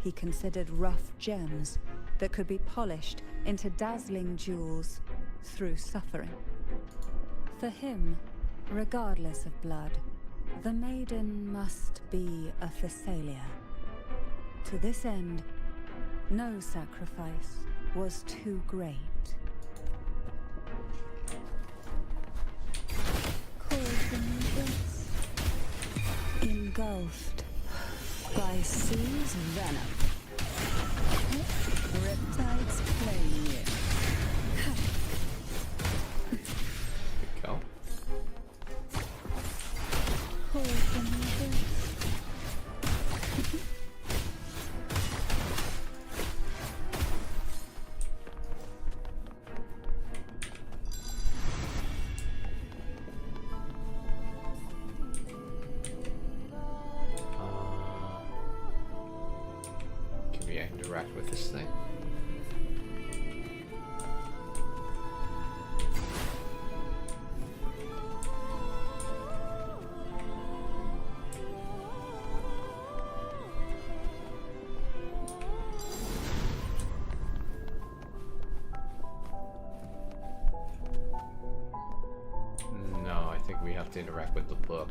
he considered rough gems that could be polished into dazzling jewels through suffering. For him, regardless of blood, the maiden must be a Phasalia. To this end, no sacrifice was too great. Engulfed by sea's venom. Riptides playing you. Go. Cold from the abyss. Can we interact with this thing? to interact with the book.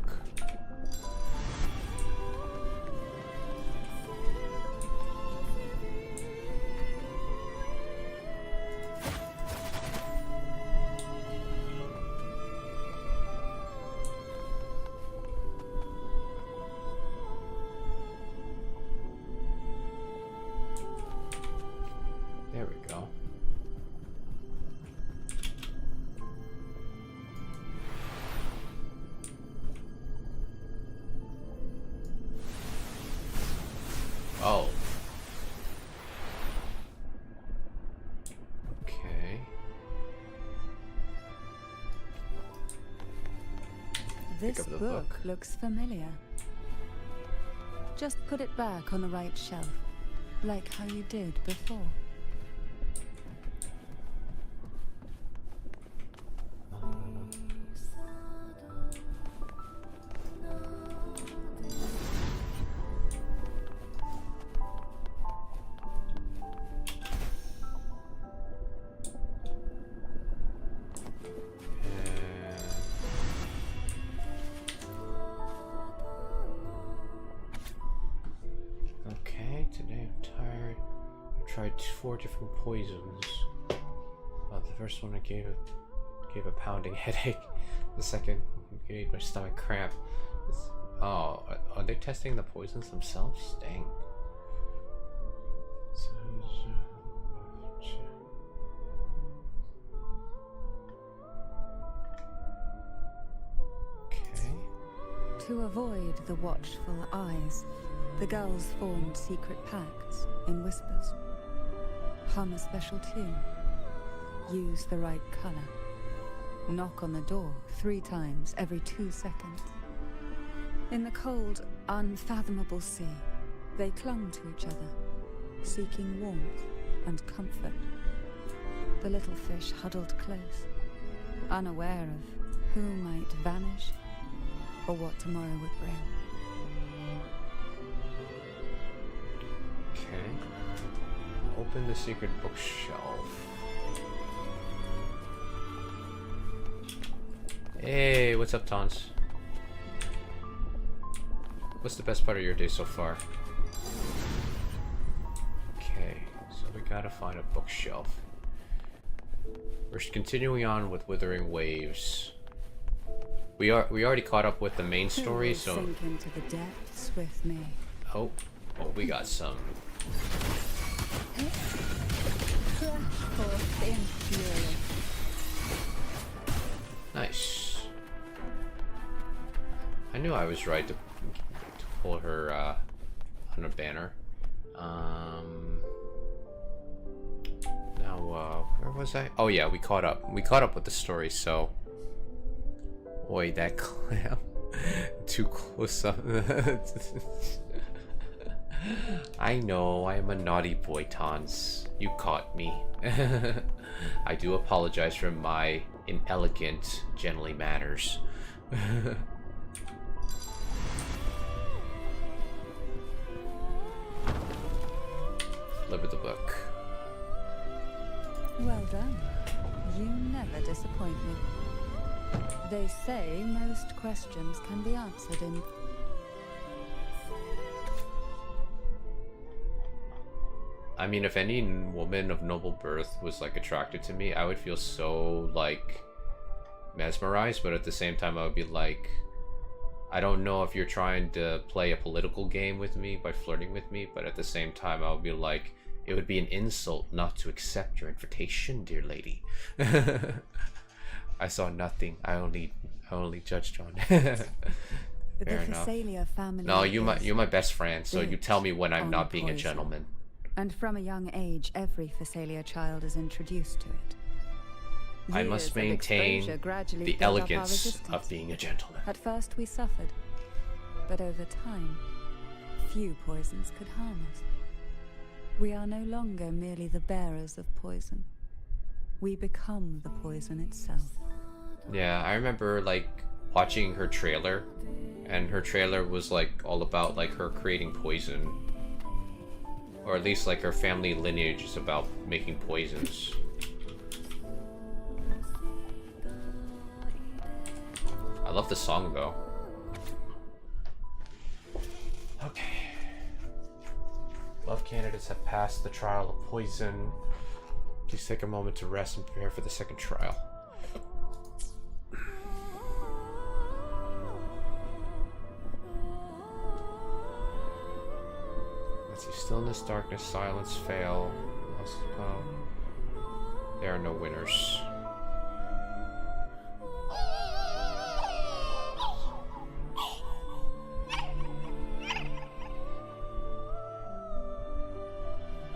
There we go. Oh. Okay. This up the book book. looks familiar. Just put it back on the right shelf, like how you did before. Okay, today I'm tired. I tried 4 different poisons. The first one I gave a pounding headache. The second gave my stomach cramp. Oh, are they testing the poisons themselves? Dang. Okay. To avoid the watchful eyes, the girls formed secret pacts in whispers. Hum a special tune. Use the right color. Knock on the door 3 times every 2 seconds. In the cold, unfathomable sea, they clung to each other, seeking warmth and comfort. The little fish huddled close, unaware of who might vanish or what tomorrow would bring. Okay. Open the secret bookshelf. Hey, what's up, Tons? What's the best part of your day so far? Okay, so we gotta find a bookshelf. We're continuing on with Withering Waves. We already caught up with the main story, so Sink into the depths with me. oh, we got some. Forth in fury. Nice. I knew I was right to pull her on a banner. Now, where was I? Oh yeah, we caught up. We caught up with the story, so... Boy, that clam. Too close up. I know, I am a naughty boy, Tons. You caught me. I do apologize for my inelegant, gently manners. Deliver the book. Well done. You never disappoint me. They say most questions can be answered in... I mean, if any woman of noble birth was like attracted to me, I would feel so like mesmerized, but at the same time I would be like, I don't know if you're trying to play a political game with me by flirting with me, but at the same time I would be like, it would be an insult not to accept your invitation, dear lady. I saw nothing. I only judged on. Fair enough. Phasalia family. No, you're my best friend, so you tell me when I'm on not being a poison. gentleman. And from a young age, every Phasalia child is introduced to it. I Years must of maintain exposure gradually the build up our elegance resistance. of being a gentleman. At first we suffered, but over time, few poisons could harm us. We are no longer merely the bearers of poison. We become the poison itself. Yeah, I remember like watching her trailer, and her trailer was like all about like her creating poison, or at least like her family lineage is about making poisons. I love the song though. Okay. Love candidates have passed the trial of poison. Please take a moment to rest and prepare for the second trial. Let's see. Stillness, darkness, silence, fail. There are no winners.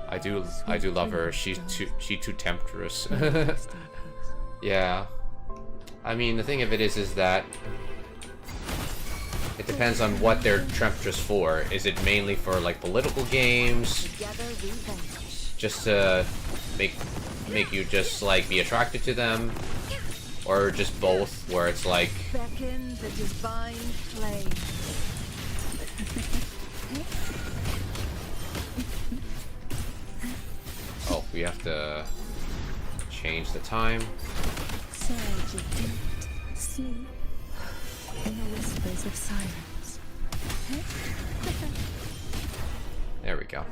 I do love her. She's too temptress. Yeah. I mean, the thing of it is that it depends on what they're temptress for. Is it mainly for like political games, just to make you just like be attracted to them, or just both, where it's like beckon the divine flame. oh, we have to change the time. Surge of deep sleep in the whispers of silence. There we go.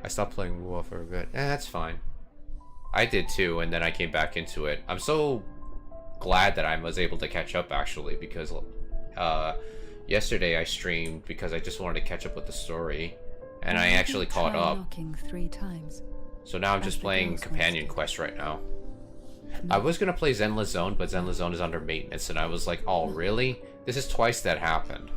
I stopped playing WUWA for a bit. That's fine. I did too, and then I came back into it. I'm so glad that I was able to catch up actually, because yesterday I streamed because I just wanted to catch up with the story, and I actually caught up. Knocking 3 times. So now I'm just playing companion quest right now. I was gonna play Zenless Zone, but Zenless Zone is under maintenance, and I was like, oh really? This is twice that happened.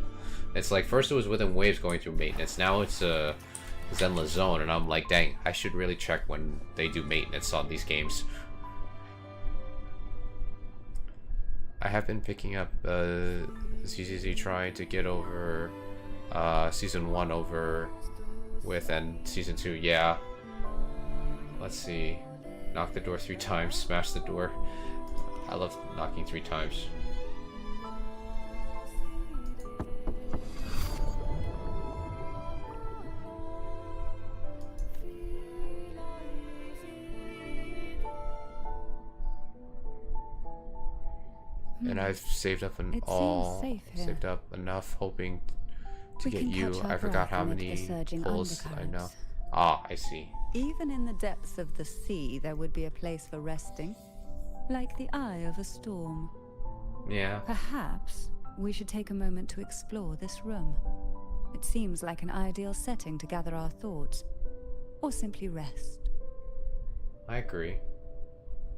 It's like first it was Within Waves going through maintenance, now it's Zenless Zone, and I'm like, dang, I should really check when they do maintenance on these games. I have been picking up ZZZ trying to get over season 1 over with, and season 2, yeah. Let's see. Knock the door 3 times, smash the door. I love knocking 3 times. And I've saved up saved up enough, hoping to get you. I forgot how many pulls I know. Ah, I see. Even in the depths of the sea, there would be a place for resting, like the eye of a storm. Yeah. Perhaps we should take a moment to explore this room. It seems like an ideal setting to gather our thoughts, or simply rest. I agree.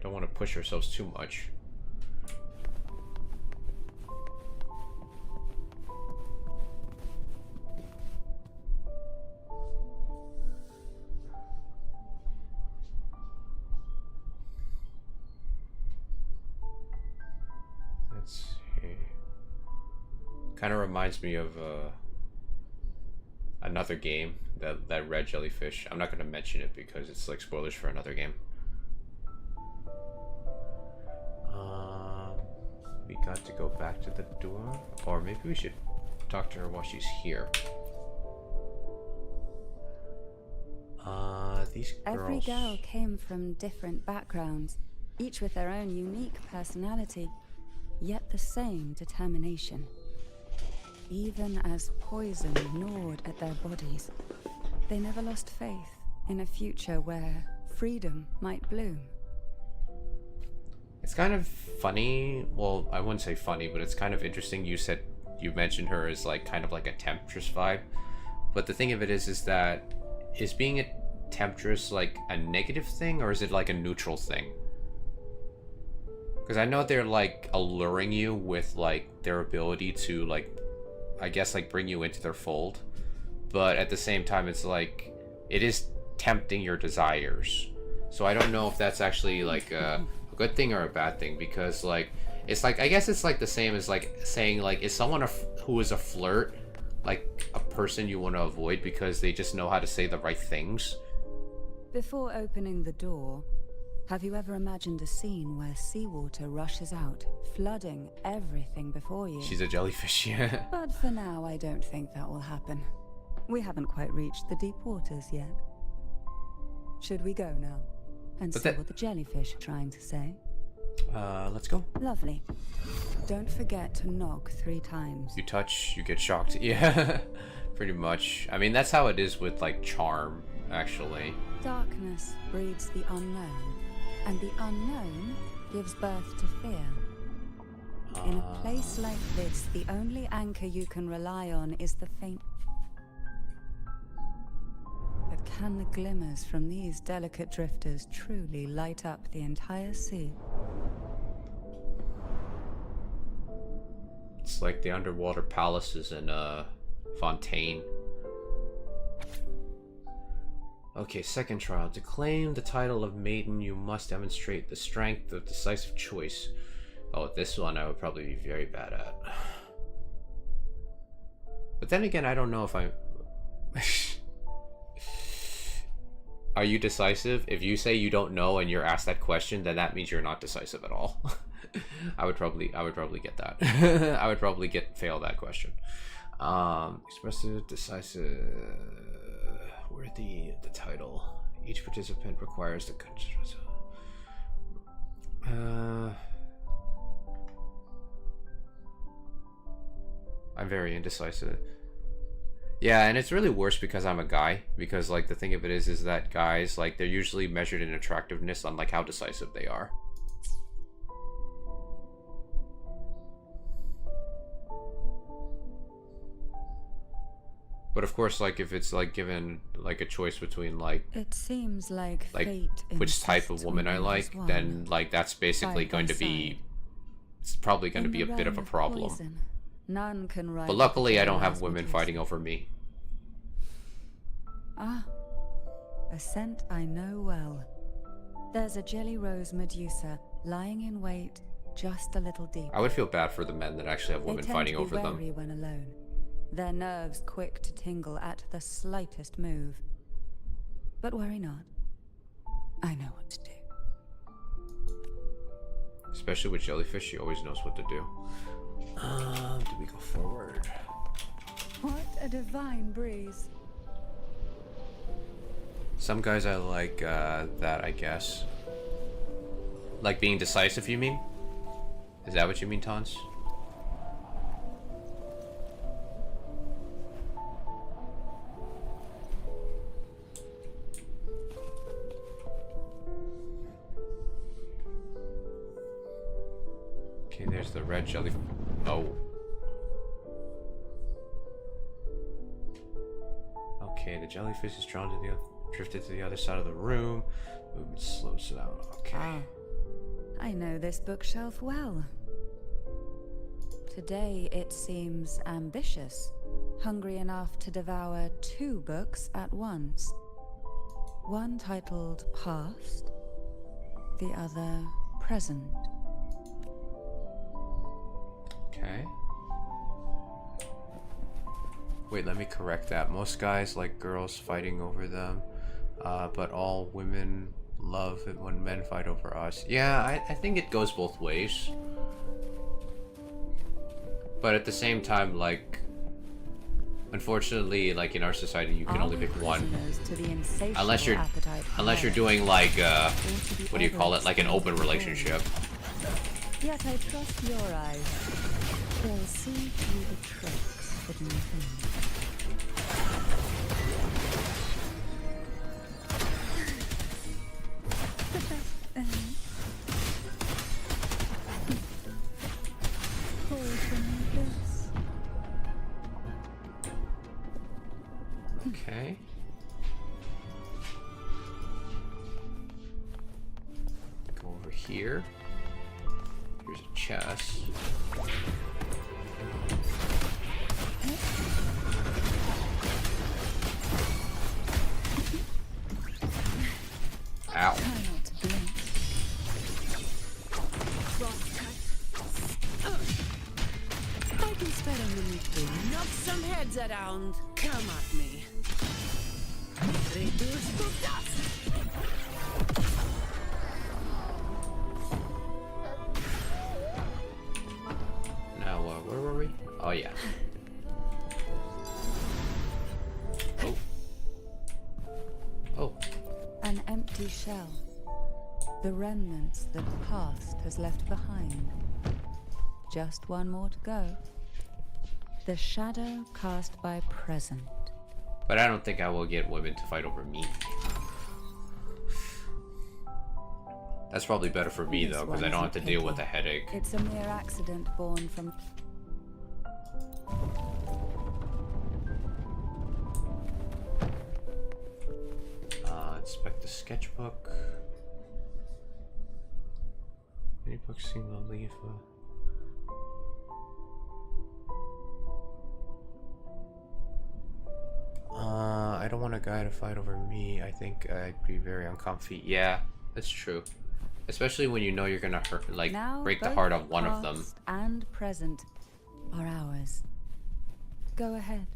Don't want to push ourselves too much. Let's see. Kind of reminds me of another game, that red jellyfish. I'm not going to mention it because it's like spoilers for another game. We got to go back to the door, or maybe we should talk to her while she's here. These girls. Every girl came from different backgrounds, each with their own unique personality, yet the same determination. Even as poison gnawed at their bodies, they never lost faith in a future where freedom might bloom. It's kind of funny. Well, I wouldn't say funny, but it's kind of interesting. You mentioned her as like kind of like a temptress vibe. But the thing of it is that is being a temptress like a negative thing, or is it like a neutral thing? Because I know they're like alluring you with like their ability to like, I guess like bring you into their fold. But at the same time, it's like, it is tempting your desires. So I don't know if that's actually like a good thing or a bad thing, because like it's like, I guess it's like the same as like saying like, is someone who is a flirt like a person you want to avoid because they just know how to say the right things? Before opening the door, have you ever imagined a scene where seawater rushes out, flooding everything before you? She's a jellyfish, yeah. But for now, I don't think that will happen. We haven't quite reached the deep waters yet. Should we go now and see what the jellyfish are trying to say? Let's go. Lovely. Don't forget to knock 3 times. You touch, you get shocked. Yeah, pretty much. I mean, that's how it is with, like, charm, actually. Darkness breeds the unknown, and the unknown gives birth to fear. In a place like this, the only anchor you can rely on is the faint. But can the glimmers from these delicate drifters truly light up the entire sea? It's like the underwater palaces in Fontaine. Okay, second trial. To claim the title of maiden, you must demonstrate the strength of decisive choice. Oh, this one I would probably be very bad at. But then again, I don't know if I'm... Are you decisive? If you say you don't know and you're asked that question, then that means you're not decisive at all. I would probably get that. I would probably fail that question. Expressive, decisive. Where the title? Each participant requires the. I'm very indecisive. Yeah, and it's really worse because I'm a guy. Because like the thing of it is that guys, like, they're usually measured in attractiveness on like how decisive they are. But of course, like, if it's like given like a choice between like it seems like fate which type of woman I like, then like that's basically going to be, it's probably going to be a bit of a problem. Poison, none can ride. But luckily I don't have women fighting over me. Ah, a scent I know well. There's a jelly rose Medusa lying in wait just a little deep. I would feel bad for the men that actually have women fighting over them. They tend to be wary when alone. Their nerves quick to tingle at the slightest move. But worry not. I know what to do. Especially with jellyfish, she always knows what to do. Do we go forward? What a divine breeze. Some guys I like that, I guess. Like being decisive, you mean? Is that what you mean, Tons? Okay, there's the red jelly. Oh. Okay, the jellyfish is drawn to the drifted to the other side of the room. Movement slows down. Okay. Ah, I know this bookshelf well. Today it seems ambitious, hungry enough to devour 2 books at once. One titled Past, the other Present. Okay. Wait, let me correct that. Most guys like girls fighting over them, but all women love it when men fight over us. Yeah, I think it goes both ways. But at the same time, like, unfortunately, like in our society, you can only pick one. Unless you're doing like, what do you call it? Like an open relationship. Yet I trust your eyes. They'll see through the tricks hidden within. Okay. Go over here. Here's a chest. Ow. I can spare a minute to knock some heads around. Come at me. Reduce to dust. Now, where were we? Oh, yeah. Oh. Oh. An empty shell. The remnants that the past has left behind. Just one more to go. The shadow cast by present. But I don't think I will get women to fight over me. That's probably better for me though, because I don't have to deal with the headache. It's a mere accident born from... Inspect the sketchbook. Any books seem to leave I don't want a guy to fight over me. I think I'd be very uncomfy. Yeah, that's true. Especially when you know you're gonna hurt, like, now break the heart of one of them. Past and present are ours. Go ahead.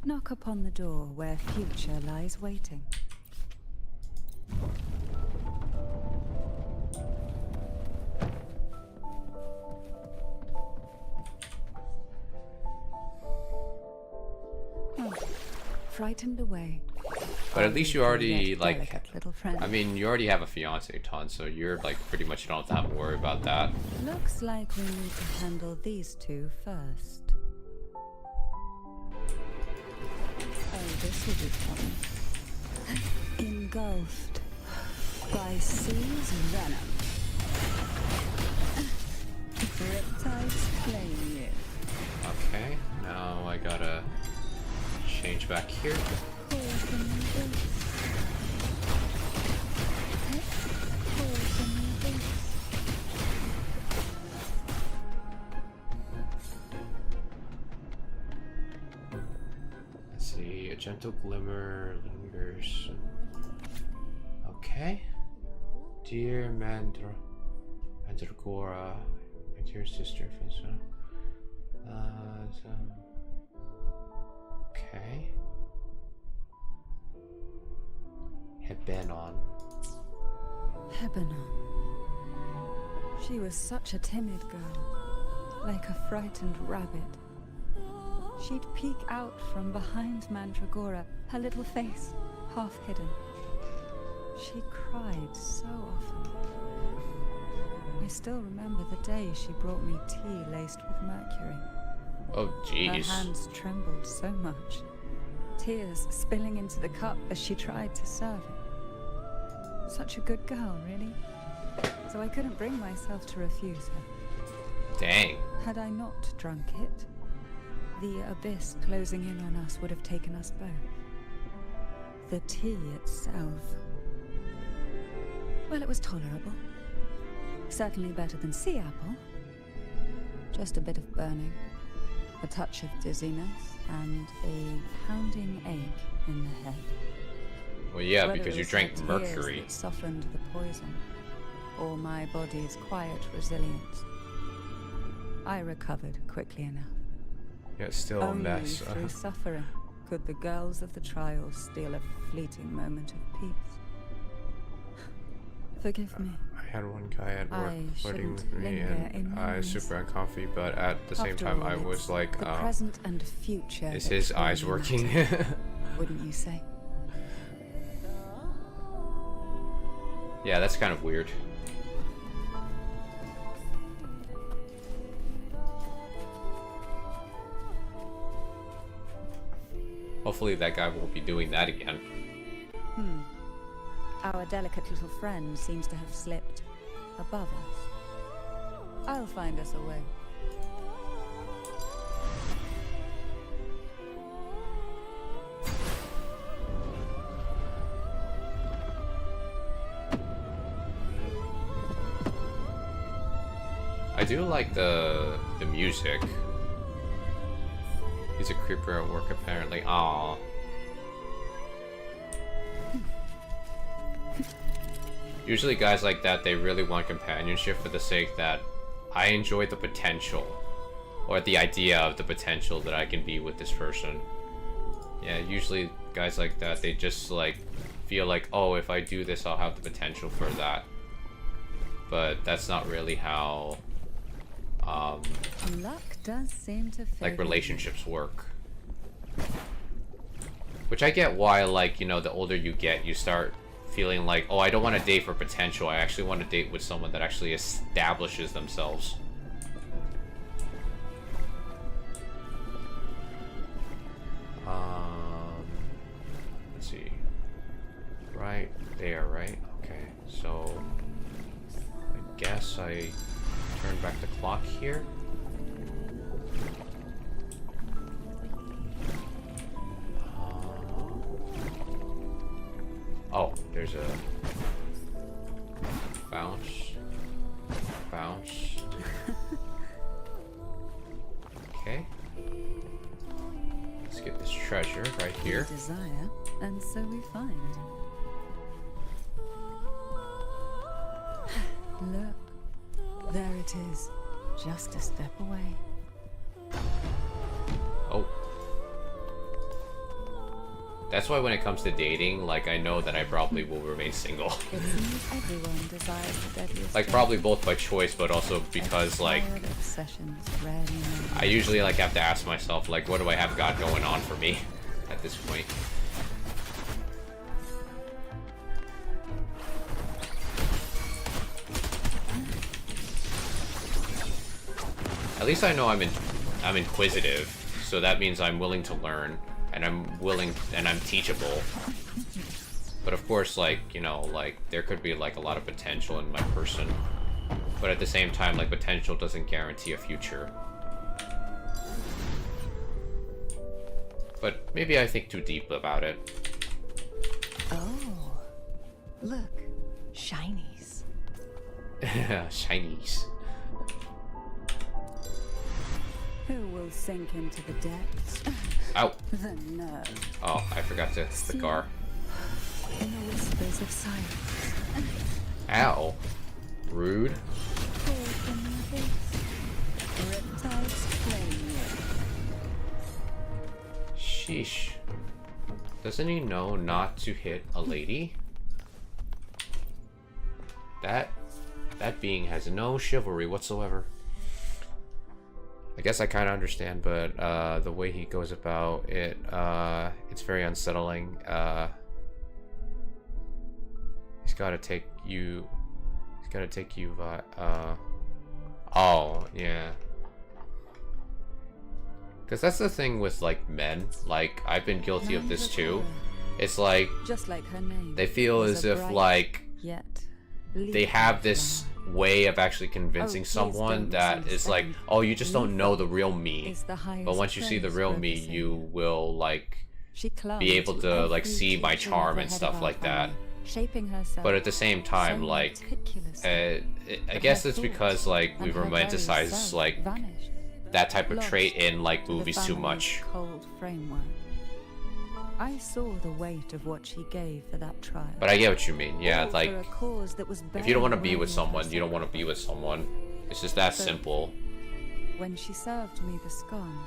Knock upon the door where future lies waiting. Frightened away. But at least you already, like, little friend. I mean, you already have a fiance, Ton, so you're, like, pretty much don't have to worry about that. Looks like we need to handle these two first. Oh, this will be fun. Engulfed by sea's venom. Riptides claim you. Okay, now I gotta change back here. Let's see, a gentle glimmer lingers. Okay. Dear Mandragora, my dear sister, okay. Hebenon. Hebenon. She was such a timid girl, like a frightened rabbit. She'd peek out from behind Mandragora, her little face half hidden. She cried so often. I still remember the day she brought me tea laced with mercury. Oh, jeez. Her hands trembled so much, tears spilling into the cup as she tried to serve it. Such a good girl, really. So I couldn't bring myself to refuse her. Dang. Had I not drunk it, the abyss closing in on us would have taken us both. The tea itself... well, it was tolerable. Certainly better than sea apple. Just a bit of burning, a touch of dizziness, and a pounding ache in the head. Well, yeah, Whether because it you was drank her tears mercury. that softened the poison, or my body's quiet resilience, I recovered quickly enough. Yeah, it's still a Only mess. through suffering could the girls of the trials steal a fleeting moment of peace. Forgive me. I had one guy at work I flirting with shouldn't me, linger in and I was memories. super uncomfy, but at the same After time, all, I was it's like, the present and future is that his eyes truly working? matter, wouldn't you say? Yeah, that's kind of weird. Hopefully that guy won't be doing that again. Our delicate little friend seems to have slipped above us. I'll find us a way. I do like the music. He's a creeper at work apparently. Aww. Usually guys like that, they really want companionship for the sake that I enjoy the potential. Or the idea of the potential that I can be with this person. Yeah, usually guys like that, they just like feel like, oh, if I do this, I'll have the potential for that. But that's not really how Luck does seem to favor like relationships work. Which I get why, like, you know, the older you get, you start feeling like, oh, I don't want to date for potential. I actually want to date with someone that actually establishes themselves. Let's see. Right there, right? Okay, so I guess I turn back the clock here. Oh, there's a bounce. Bounce. Okay. Let's get this treasure right here. We desire, and so we find. Look, there it is, just a step away. Oh. That's why when it comes to dating, like, I know that I probably will remain single. It seems everyone desires the deadliest. Like, probably both by choice, but also because, like, I usually, like, have to ask myself, like, what do I have got going on for me at this point? At least I know I'm inquisitive, so that means I'm willing to learn, and I'm teachable. But of course, like, you know, like, there could be, like, a lot of potential in my person. But at the same time, like, potential doesn't guarantee a future. But maybe I think too deep about it. Oh, look, shinies. Shinies. Who will sink into the depths? Ow. The nerve. Oh, I forgot to click R. In the whispers of silence. Ow. Rude. Fall from the abyss. Reptiles flame you. Sheesh. Doesn't he know not to hit a lady? That being has no chivalry whatsoever. I guess I kind of understand, but the way he goes about it, it's very unsettling. He's got to take you. He's got to take you. Oh yeah. Because that's the thing with, like, men. Like, I've been guilty of this too. It's like, just like her name, they feel as if, like, they have this way of actually convincing someone that is like, oh, you just don't know the real me. But once you see the real me, you will, like, be able to, like, see my charm and stuff like that. But at the same time, like, I guess it's because, like, we've romanticized, like, that type of trait in, like, movies too much. I saw the weight of what she gave for that trial. But I get what you mean. Yeah, like, if you don't want to be with someone, you don't want to be with someone. It's just that simple. When she served me the scone,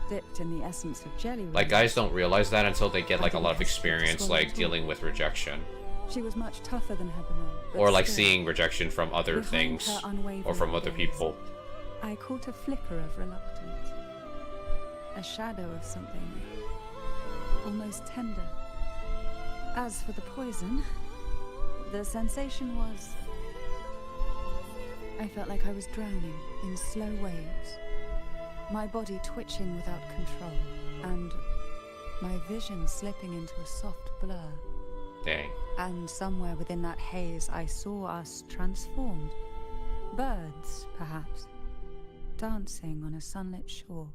dipped in the essence of jelly roll, like, guys don't realize that until they get, like, a lot of experience, like, dealing with rejection. She was much tougher than Heaven. Or, like, seeing rejection from other things. Or from other people. I caught a flicker of reluctance. A shadow of something almost tender. As for the poison, the sensation was... I felt like I was drowning in slow waves, my body twitching without control, and my vision slipping into a soft blur. Dang. And somewhere within that haze, I saw us transformed. Birds, perhaps, dancing on a sunlit shore,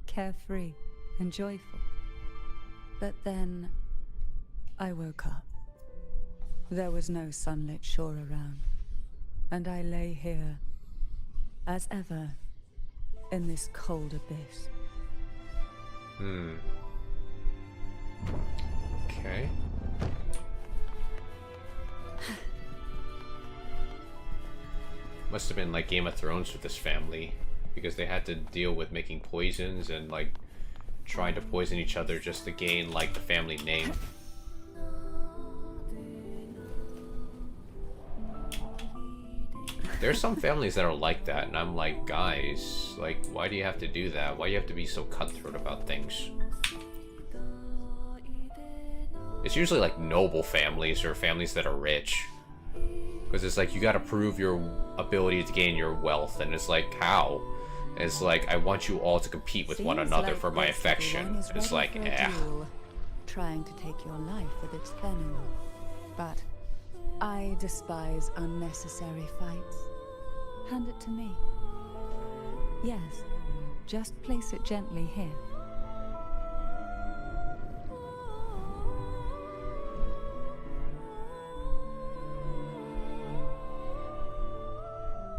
carefree and joyful. But then I woke up. There was no sunlit shore around, and I lay here, as ever, in this cold abyss. Okay. Must have been like Game of Thrones with this family, because they had to deal with making poisons and, like, trying to poison each other just to gain, like, the family name. There's some families that are like that, and I'm like, guys, like, why do you have to do that? Why do you have to be so cutthroat about things? It's usually like noble families or families that are rich. Because it's like you gotta prove your ability to gain your wealth, and it's like, how? And it's like, I want you all to compete with one another for my affection. And it's like, Trying to take your life with its venom. But I despise unnecessary fights. Hand it to me. Yes, just place it gently here.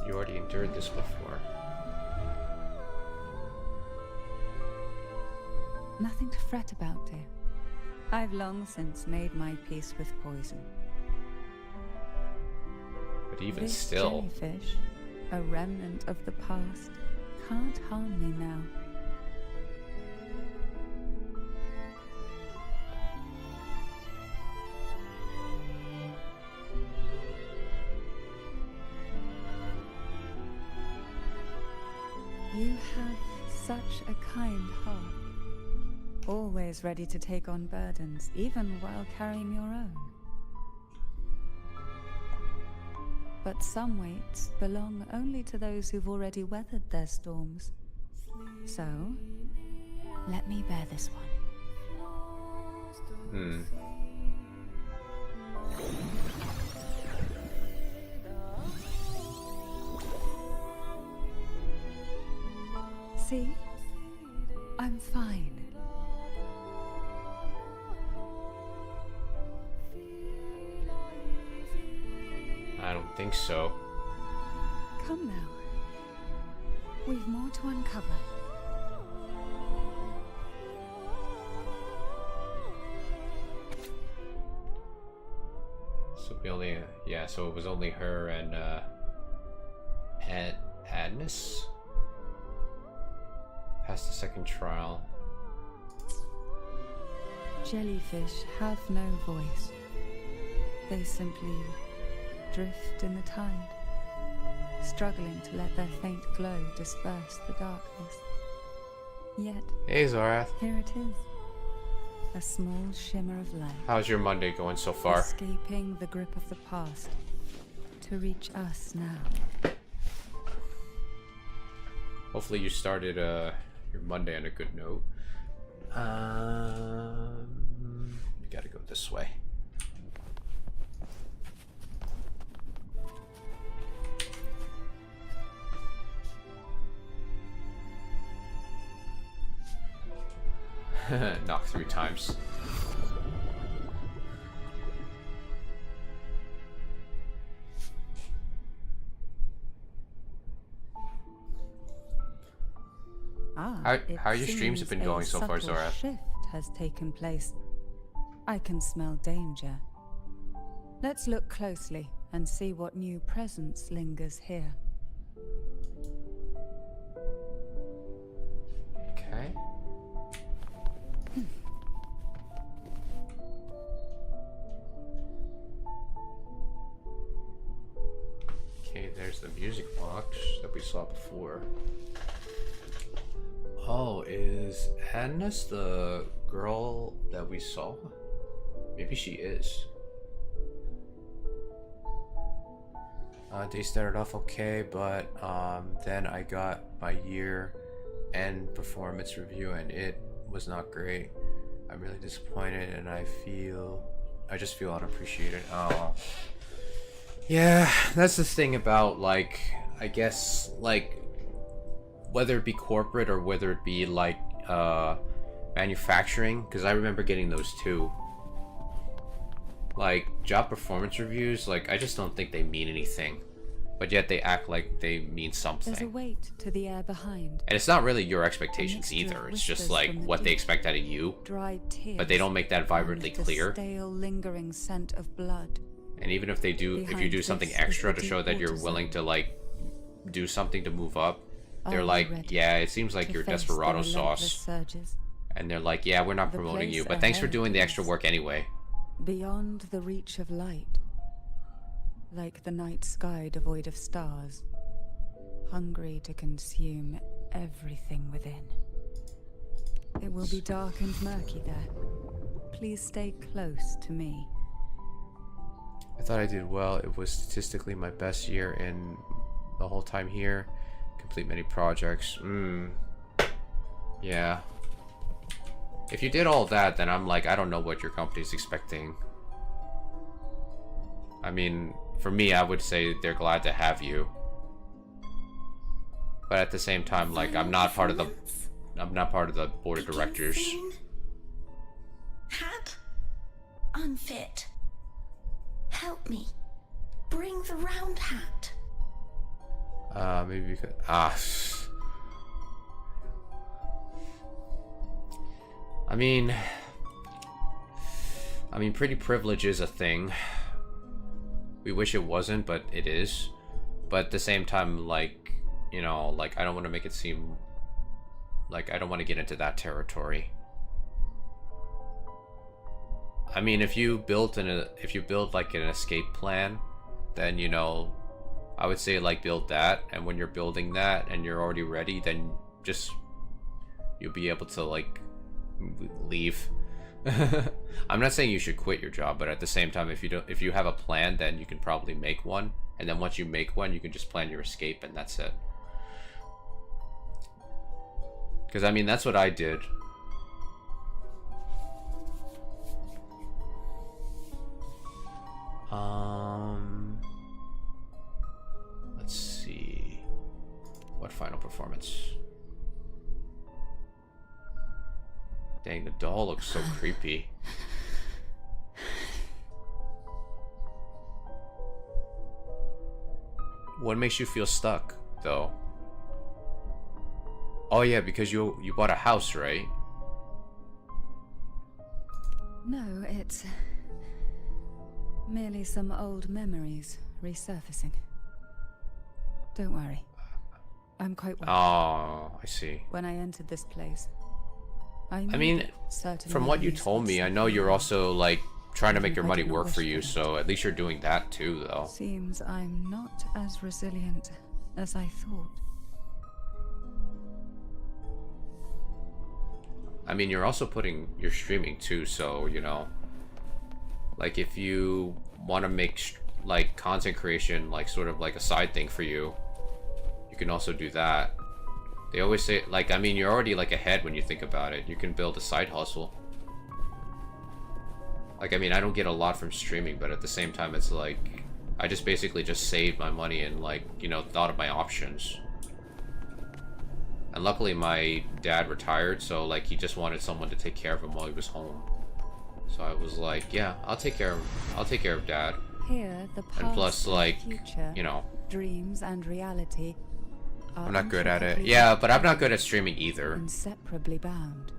You already endured this before. Nothing to fret about, dear. I've long since made my peace with poison. But even This still... jellyfish, a remnant of the past, can't harm me now. You have such a kind heart. Always ready to take on burdens, even while carrying your own. But some weights belong only to those who've already weathered their storms. So, let me bear this one. See? I'm fine. I don't think so. Come now. We've more to uncover. So we only... yeah, so it was only her and, Agnes? Passed the second trial. Jellyfish have no voice. They simply drift in the tide, struggling to let their faint glow disperse the darkness. Yet, Hey Zorath, here it is, a small shimmer of light. how's your Monday going so far? Escaping the grip of the past to reach us now. Hopefully you started your Monday on a good note. We gotta go this way. Knock 3 times. How your streams have been going so far, Zora? A shift has taken place. I can smell danger. Let's look closely and see what new presence lingers here. Okay. Okay, there's the music box that we saw before. Oh, is Agnes the girl that we saw? Maybe she is. They started off okay, but then I got my year-end performance review and it was not great. I'm really disappointed and I just feel unappreciated. Yeah, that's the thing about, like, I guess, like, whether it be corporate or whether it be like manufacturing, because I remember getting those too. Like job performance reviews, like I just don't think they mean anything, but yet they act like they mean something. There's a weight to the air behind. And it's not really your expectations either. It's just like what they expect out of you, but they don't make that vibrantly clear. Stale, lingering scent of blood. And even if they do, if you do something extra to show that you're willing to like do something to move up, they're like, yeah, it seems like you're desperado sauce. And they're like, yeah, we're not promoting you, but thanks for doing the extra work anyway. Beyond the reach of light, like the night sky devoid of stars, hungry to consume everything within. It will be dark and murky there. please stay close to me. I thought I did well. It was statistically my best year in the whole time here. Complete many projects. Yeah. If you did all that, then I'm like, I don't know what your company's expecting. I mean, for me, I would say they're glad to have you. But at the same time, like, I'm not part of the board of directors. Hat? Unfit. Help me. Bring the round hat. Maybe because I mean, pretty privilege is a thing. We wish it wasn't, but it is. But at the same time, like, you know, like, I don't want to make it seem like I don't want to get into that territory. I mean, if you build like an escape plan, then, you know, I would say like build that, and when you're building that and you're already ready, then just you'll be able to like leave. I'm not saying you should quit your job, but at the same time, if you have a plan, then you can probably make one, and then once you make one, you can just plan your escape, and that's it. Because I mean, that's what I did. Let's see. What final performance? Dang, the doll looks so creepy. What makes you feel stuck, though? Oh yeah, because you bought a house, right? No, it's merely some old memories resurfacing. Don't worry. I'm quite well. Oh, I see. When I entered this place, I mean, from what you told me, I know you're also like trying to make your money work for you, so at least you're doing that too, though. Seems I'm not as resilient as I thought. I mean, you're streaming too, so, you know, like if you want to make like content creation like sort of like a side thing for you, you can also do that. They always say, like, I mean, you're already like ahead when you think about it. You can build a side hustle. Like, I mean, I don't get a lot from streaming, but at the same time, it's like I just basically just saved my money and, like, you know, thought of my options. And luckily my dad retired, so like he just wanted someone to take care of him while he was home. So I was like, yeah, I'll take care of dad. Here, the past and plus, like, future, you know, dreams and reality are I'm not good at it. intricately Yeah, but I'm not good at streaming either. inseparably bound.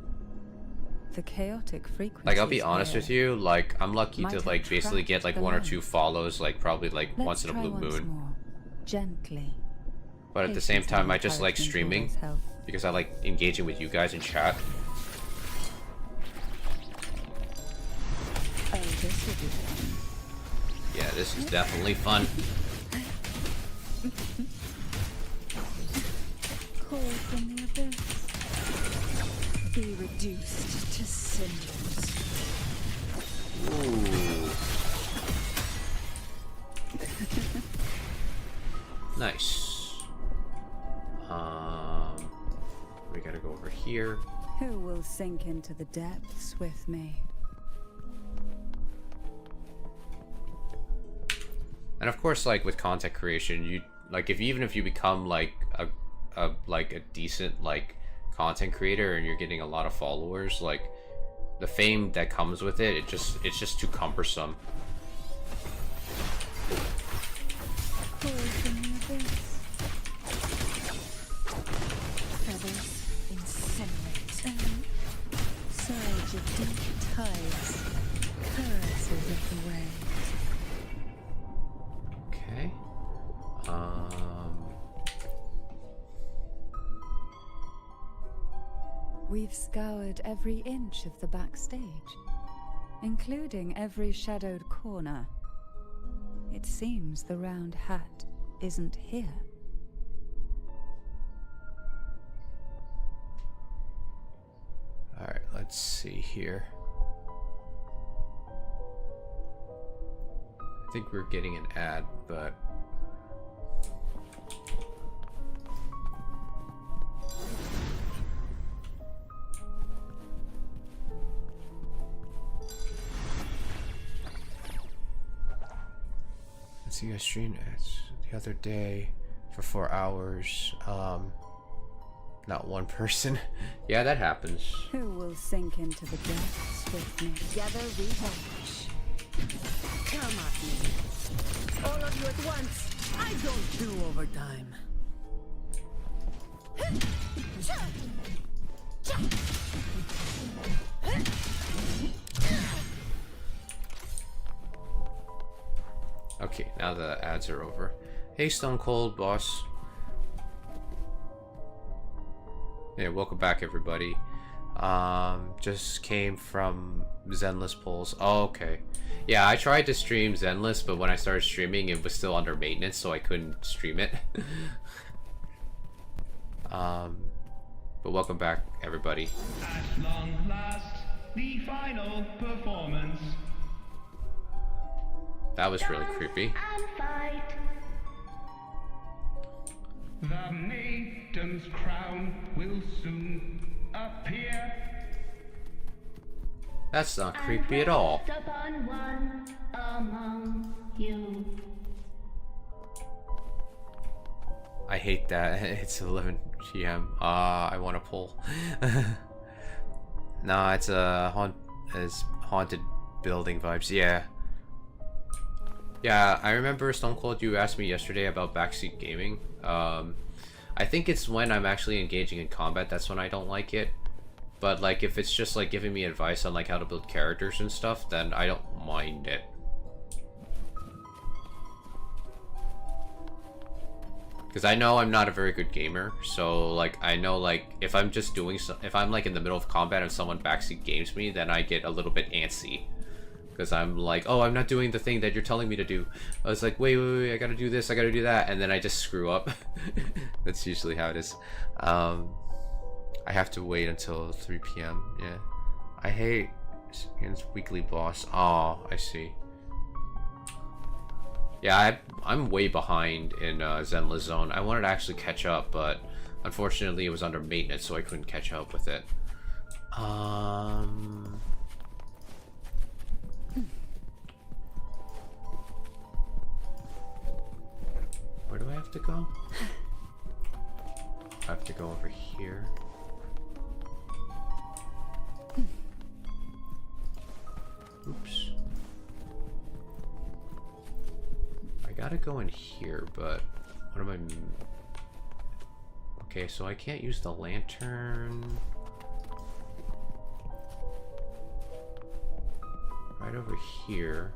The chaotic frequencies. Like, I'll be honest here with you, like, I'm lucky might to like basically get like attract the 1 or light. 2 follows, like probably like Let's once in a try blue once moon. more. Gently. But at the same Patience time, and I just like encouragement streaming always help. because I like engaging with you guys in chat. Oh, this will be fun. Yeah, this is definitely fun. Call from the abyss. Be reduced to cinders. Ooh. Nice. We gotta go over here. Who will sink into the depths with me? And of course, like with content creation, you like even if you become like a decent like content creator and you're getting a lot of followers, like the fame that comes with it, it's just too cumbersome. Call from the abyss. Feathers incinerate. Surge of deep tides. Curses of the waves. Okay. We've scoured every inch of the backstage, including every shadowed corner. It seems the round hat isn't here. All right, let's see here. think we're getting an ad, but let's see. I streamed the other day for 4 hours. Not one person. Yeah, that happens. Who will sink into the depths with me? Together we vanish. Come at me. All of you at once. I don't do overtime. Okay, now the ads are over. Hey, Stone Cold boss. Yeah, welcome back, everybody. Just came from Zenless polls. Oh, okay. Yeah, I tried to stream Zenless, but when I started streaming, it was still under maintenance, so I couldn't stream it. But welcome back, everybody. At long last, the final performance. That was really creepy. And fight. The maiden's crown will soon appear. That's not creepy at all. Upon one among you. I hate that. It's 11 p.m. I want to pull. Nah, it's haunted building vibes. Yeah. Yeah, I remember Stone Cold, you asked me yesterday about backseat gaming. I think it's when I'm actually engaging in combat, that's when I don't like it. But like if it's just like giving me advice on like how to build characters and stuff, then I don't mind it. Because I know I'm not a very good gamer, so like I know like if I'm just doing if I'm like in the middle of combat and someone backseat games me, then I get a little bit antsy. Because I'm like, oh, I'm not doing the thing that you're telling me to do. I was like, wait, I gotta do this, I gotta do that, and then I just screw up. That's usually how it is. I have to wait until 3 p.m. Yeah. I hate Ian's weekly boss. Oh, I see. Yeah, I'm way behind in Zenless Zone. I wanted to actually catch up, but unfortunately it was under maintenance, so I couldn't catch up with it. Where do I have to go? I have to go over here. Oops. I gotta go in here, but what am I... Okay, so I can't use the lantern. Right over here.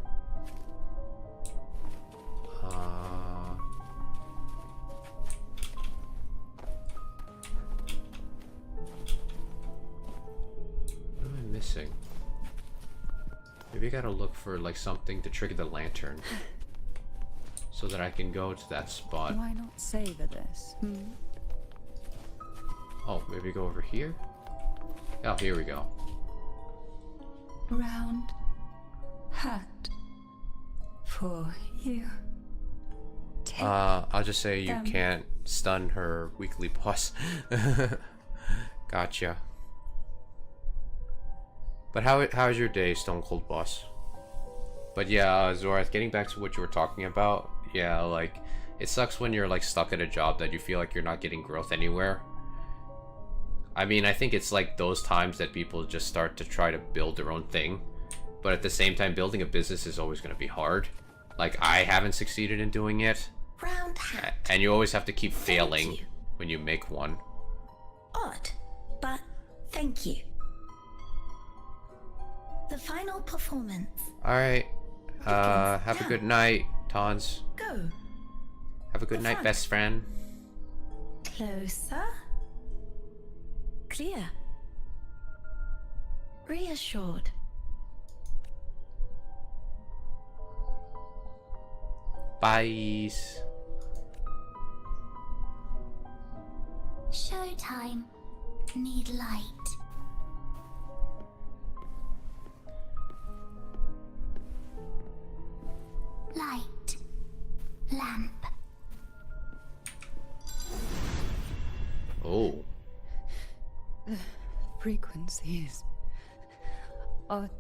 What am I missing? Maybe I gotta look for like something to trigger the lantern so that I can go to that spot. Why not savor this? Oh, maybe go over here? Oh, here we go. Round hat for you. I'll just say you can't stun her weekly boss. Gotcha. But how's your day, Stone Cold boss? But yeah, Zorath, getting back to what you were talking about, yeah, like, it sucks when you're like stuck at a job that you feel like you're not getting growth anywhere. I mean, I think it's like those times that people just start to try to build their own thing. But at the same time, building a business is always going to be hard. Like, I haven't succeeded in doing it. Round hat. And you always have to keep failing when you make one. Odd, but thank you. The final performance. Alright. Have a good night, Tons. Go. Have a good night, best friend. Closer. Clear. Reassured. Bye. Showtime. Need light. Light. lamp. Oh. The frequencies are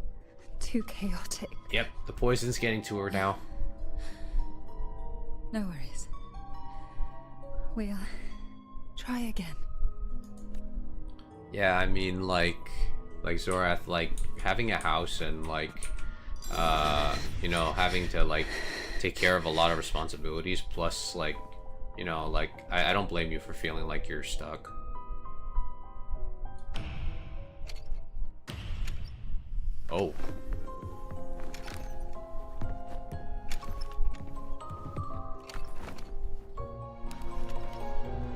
too chaotic. Yep, the poison's getting to her now. No worries. We'll try again. Yeah, I mean, like Zorath, like, having a house and, like, you know, having to, like, take care of a lot of responsibilities, plus, like, you know, like, I don't blame you for feeling like you're stuck. Oh.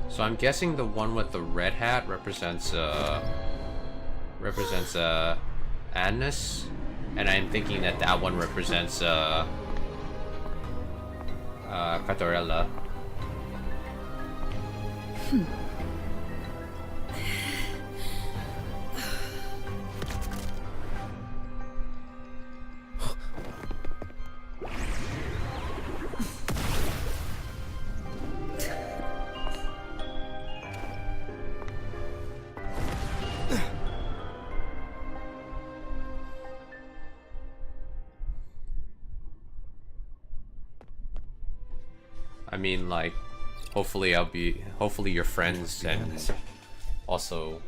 So I'm guessing the one with the red hat represents Agnes, and I'm thinking that that one represents Catarella. I mean, like, hopefully your friends and also,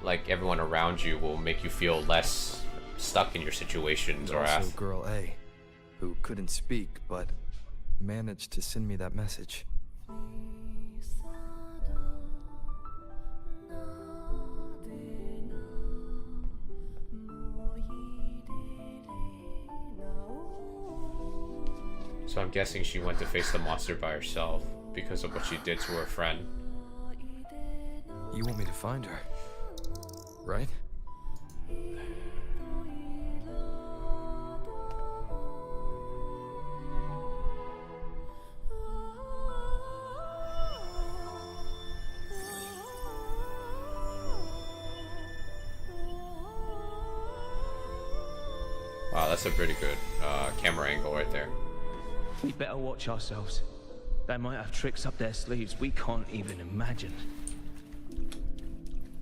like, everyone around you will make you feel less stuck in your situations, or also girl A, who couldn't speak but managed to send me that message. So I'm guessing she went to face the monster by herself because of what she did to her friend. You want me to find her, right? Wow, that's a pretty good camera angle right there. We better watch ourselves. They might have tricks up their sleeves we can't even imagine.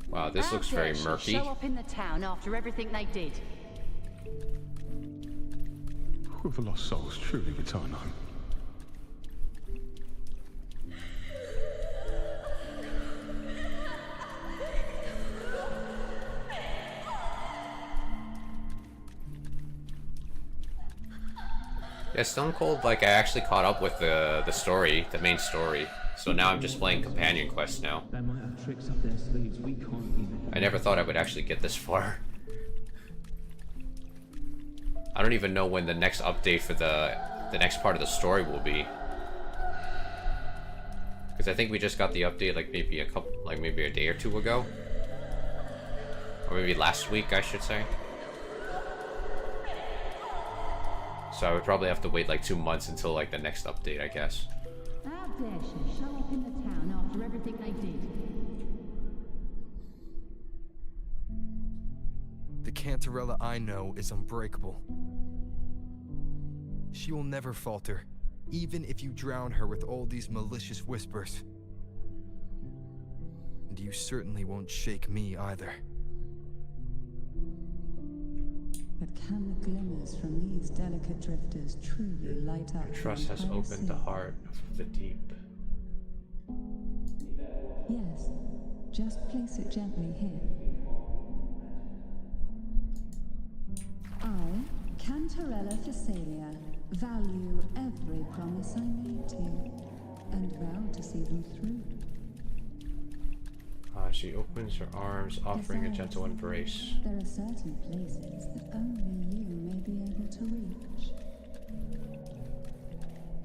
Wow, this looks very murky. Show up in the town after everything they did. Will the lost souls truly return home? Yeah, Stone Cold, like, I actually caught up with the story, the main story. So now I'm just playing companion quests now. They might have tricks up their sleeves we can't even. I never thought I would actually get this far. I don't even know when the next update for the next part of the story will be. Because I think we just got the update like maybe a day or two ago. Or maybe last week, I should say. So I would probably have to wait like 2 months until like the next update, I guess. How dare she show up in the town after everything they did? The Cantarella I know is unbreakable. She will never falter, even if you drown her with all these malicious whispers. And you certainly won't shake me either. But can the glimmers from these delicate drifters truly light up? Trust has opened the heart of the deep. Yes, just place it gently here. I, Cantarella Thessalia, value every promise I made to you, and vow to see them through. She opens her arms, offering a gentle embrace. There are certain places that only you may be able to reach.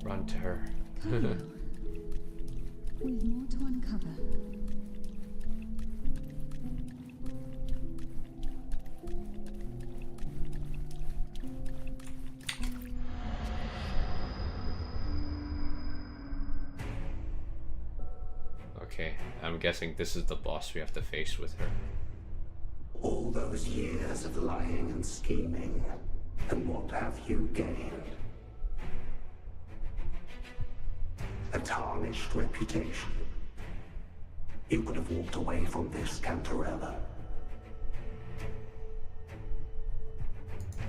Run to her. Come on. We've more to uncover. Okay, I'm guessing this is the boss we have to face with her. All those years of lying and scheming, and what have you gained? tarnished reputation. You could have walked away from this, Cantarella.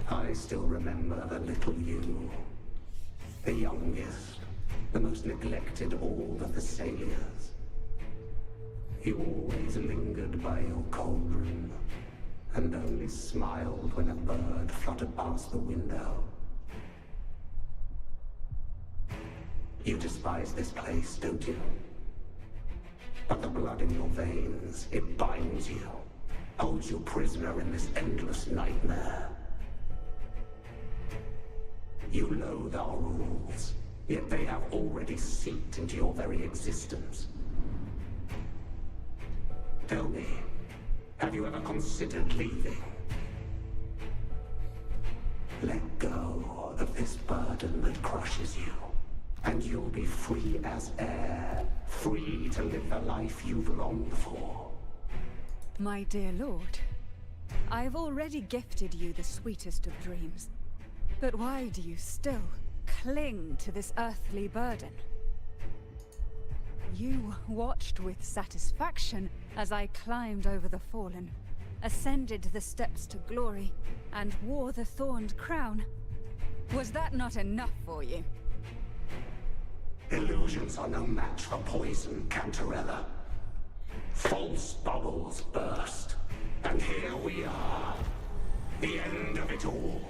I still remember the little you. The youngest, the most neglected of all the Thessalians. You always lingered by your cauldron, and only smiled when a bird fluttered past the window. You despise this place, don't you? But the blood in your veins, it binds you, holds you prisoner in this endless nightmare. You loathe our rules, yet they have already seeped into your very existence. Tell me, have you ever considered leaving? Let go of this burden that crushes you, and you'll be free as air, free to live the life you've longed for. My dear lord, I've already gifted you the sweetest of dreams. But why do you still cling to this earthly burden? You watched with satisfaction as I climbed over the fallen, ascended the steps to glory, and wore the thorned crown. Was that not enough for you? Illusions are no match for poison, Cantarella. False bubbles burst, and here we are. The end of it all.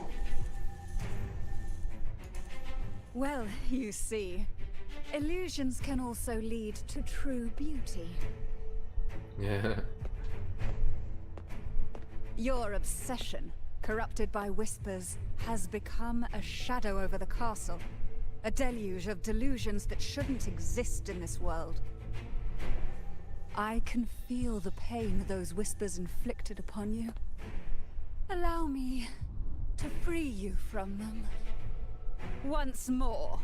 Well, you see, illusions can also lead to true beauty. Yeah. Your obsession, corrupted by whispers, has become a shadow over the castle. A deluge of delusions that shouldn't exist in this world. I can feel the pain those whispers inflicted upon you. Allow me to free you from them. Once more.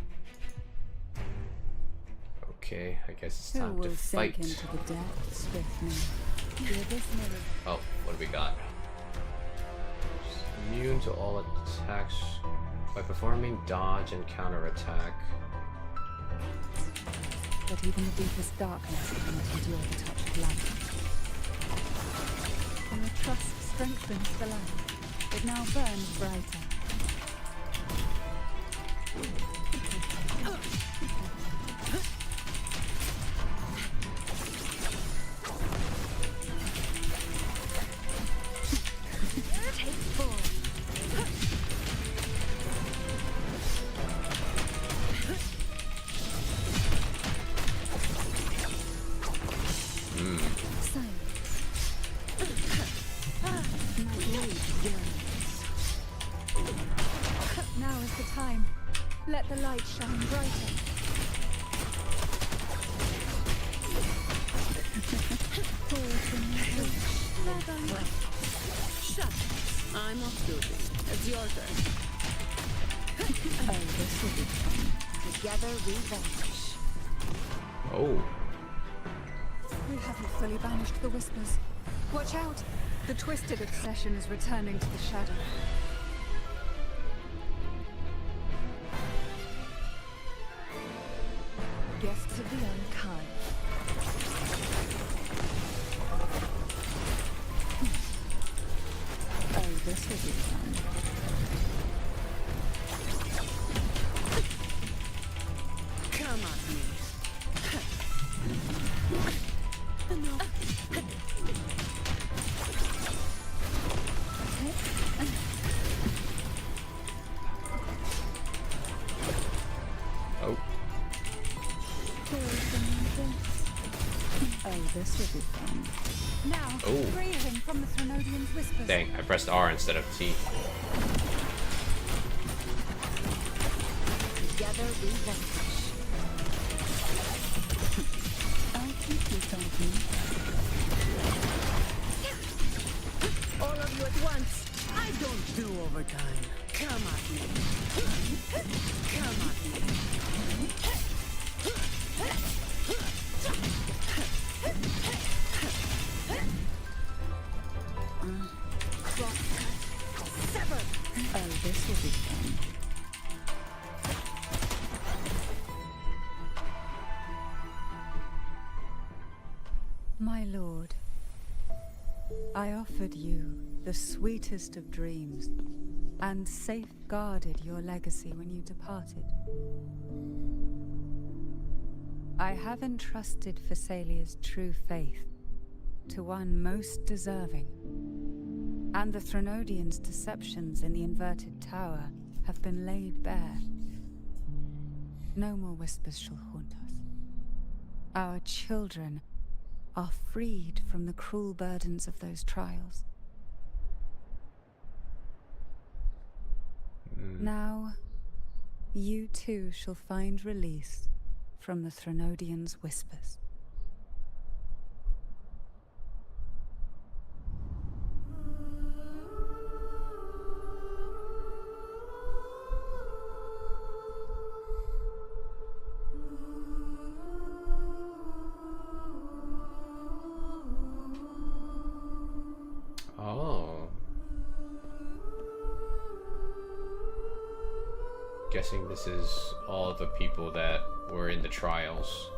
Okay, I guess it's Who time to will fight. sink into the depths with me? The abyss mirror. Oh, what do we got? Immune to all attacks by performing dodge and counterattack. But even the deepest darkness cannot endure the touch of light. And the trust strengthens the light. It now burns brighter. Take four. Now is the time. Let the light shine brighter. Shut. I'm off duty. It's your turn. Oh, this will be fun. Together we vanish. Oh. We haven't fully banished the whispers. Watch out! The twisted obsession is returning to the shadow. Gifts of the unkind. Oh, this will be fun. Come at me. Oh. Oh, this will be fun. Now, Oh. free him from the Threnodian's whispers. Dang, I pressed R instead of T. Together we vanish. I'll keep you company. All of you at once. I don't do overtime. Come at me. Come at me. Sever! Oh, this will be fun. I offered you the sweetest of dreams and safeguarded your legacy when you departed. I have entrusted Phassalia's true faith to one most deserving, and the Threnodians' deceptions in the inverted tower have been laid bare. No more whispers shall haunt us. Our children are freed from the cruel burdens of those trials. Now, you too shall find release from the Threnodians' whispers. Oh. Guessing this is all the people that were in the trials.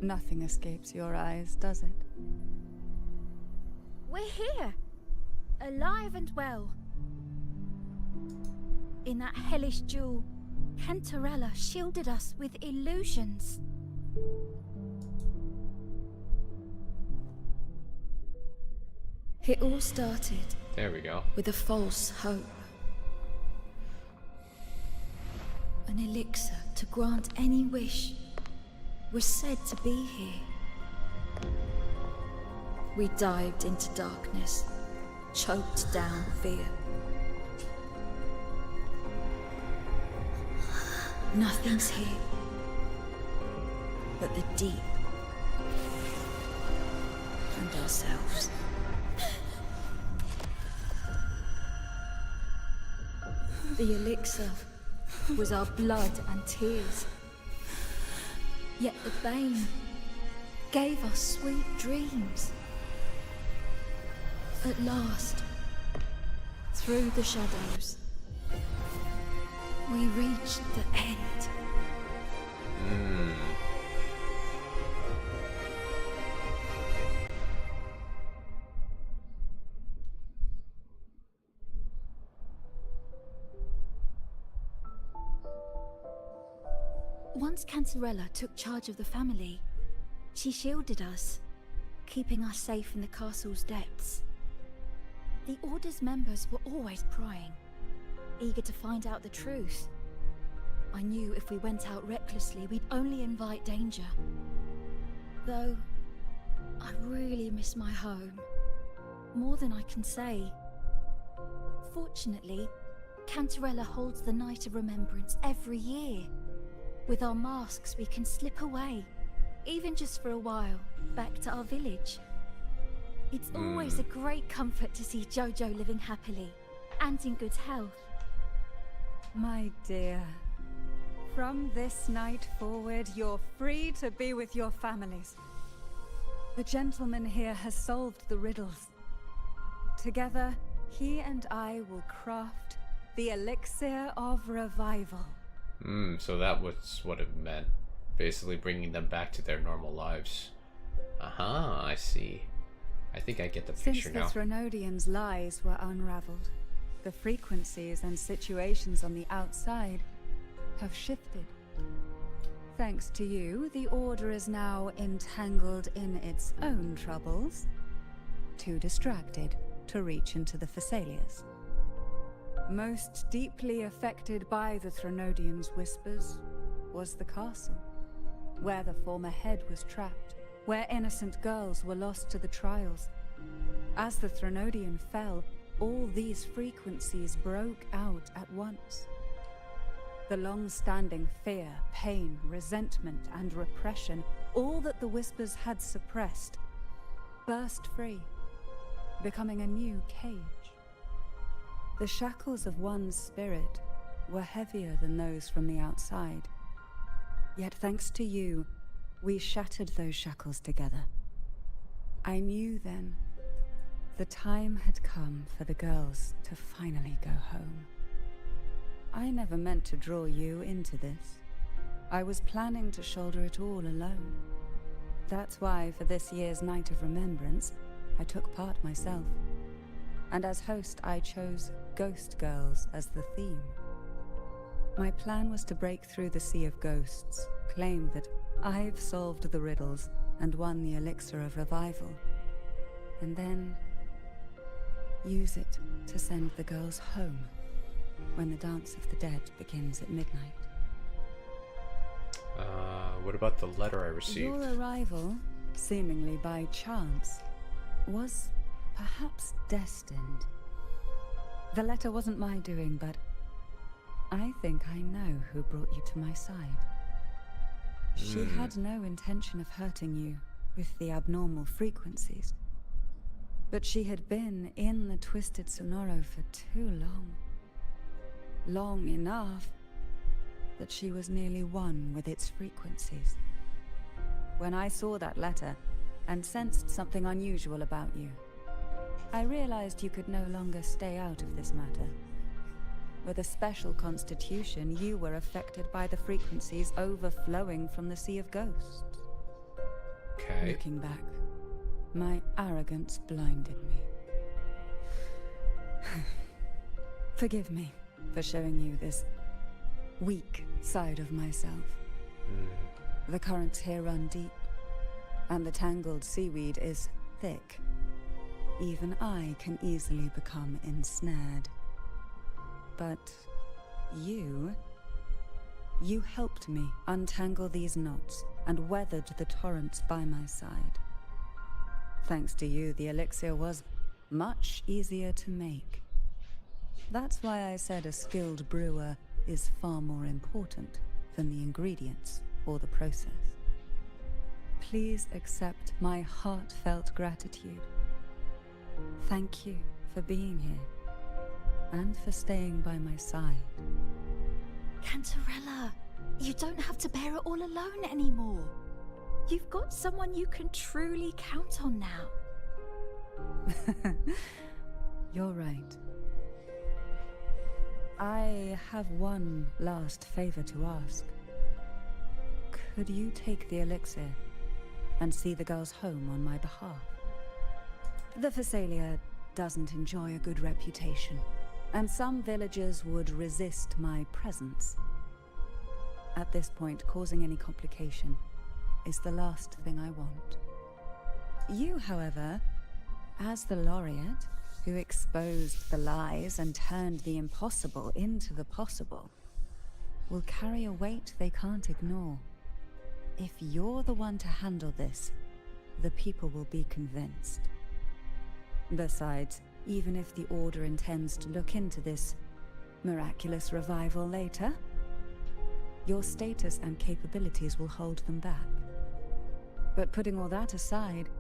Nothing escapes your eyes, does it? We're here, alive and well. In that hellish duel, Cantarella shielded us with illusions. It all started. There we go. With a false hope. An elixir to grant any wish was said to be here. We dived into darkness, choked down fear. Nothing's here but the deep and ourselves. The elixir was our blood and tears. Yet the bane gave us sweet dreams. At last, through the shadows, we reached the end. Once Cantarella took charge of the family, she shielded us, keeping us safe in the castle's depths. The Order's members were always prying, eager to find out the truth. I knew if we went out recklessly, we'd only invite danger. Though, I really miss my home, more than I can say. Fortunately, Cantarella holds the Night of Remembrance every year. With our masks, we can slip away, even just for a while, back to our village. It's always a great comfort to see Jojo living happily, and in good health. My dear, from this night forward, you're free to be with your families. The gentleman here has solved the riddles. Together, he and I will craft the elixir of revival. So that was what it meant. Basically bringing them back to their normal lives. I see. I think I get the picture now. Since the Threnodians' lies were unraveled, the frequencies and situations on the outside have shifted. Thanks to you, the Order is now entangled in its own troubles, too distracted to reach into the Phassalias. Most deeply affected by the Threnodians' whispers was the castle, where the former head was trapped, where innocent girls were lost to the trials. As the Threnodian fell, all these frequencies broke out at once. The long-standing fear, pain, resentment, and repression, all that the whispers had suppressed, burst free, becoming a new cage. The shackles of one's spirit were heavier than those from the outside. Yet thanks to you, we shattered those shackles together. I knew then The time had come for the girls to finally go home. I never meant to draw you into this. I was planning to shoulder it all alone. That's why, for this year's Night of Remembrance, I took part myself. And as host, I chose Ghost Girls as the theme. My plan was to break through the sea of ghosts, claim that I've solved the riddles and won the elixir of revival, and then use it to send the girls home when the Dance of the Dead begins at midnight. What about the letter I received? Your arrival, seemingly by chance, was perhaps destined. The letter wasn't my doing, but I think I know who brought you to my side. She had no intention of hurting you with the abnormal frequencies. But she had been in the Twisted Sonoro for too long. Long enough that she was nearly one with its frequencies. When I saw that letter and sensed something unusual about you, I realized you could no longer stay out of this matter. With a special constitution, you were affected by the frequencies overflowing from the Sea of Ghosts. Okay. Looking back, my arrogance blinded me. Forgive me for showing you this weak side of myself. The currents here run deep, and the tangled seaweed is thick. Even I can easily become ensnared. But you helped me untangle these knots and weathered the torrents by my side. Thanks to you, the elixir was much easier to make. That's why I said a skilled brewer is far more important than the ingredients or the process. Please accept my heartfelt gratitude. Thank you for being here, and for staying by my side. Cantarella, you don't have to bear it all alone anymore. You've got someone you can truly count on now. You're right. I have one last favor to ask. Could you take the elixir and see the girls home on my behalf? The Phasalia doesn't enjoy a good reputation, and some villagers would resist my presence. At this point, causing any complication is the last thing I want. You, however, as the laureate who exposed the lies and turned the impossible into the possible, will carry a weight they can't ignore. If you're the one to handle this, the people will be convinced. Besides, even if the Order intends to look into this miraculous revival later, your status and capabilities will hold them back. But putting all that aside,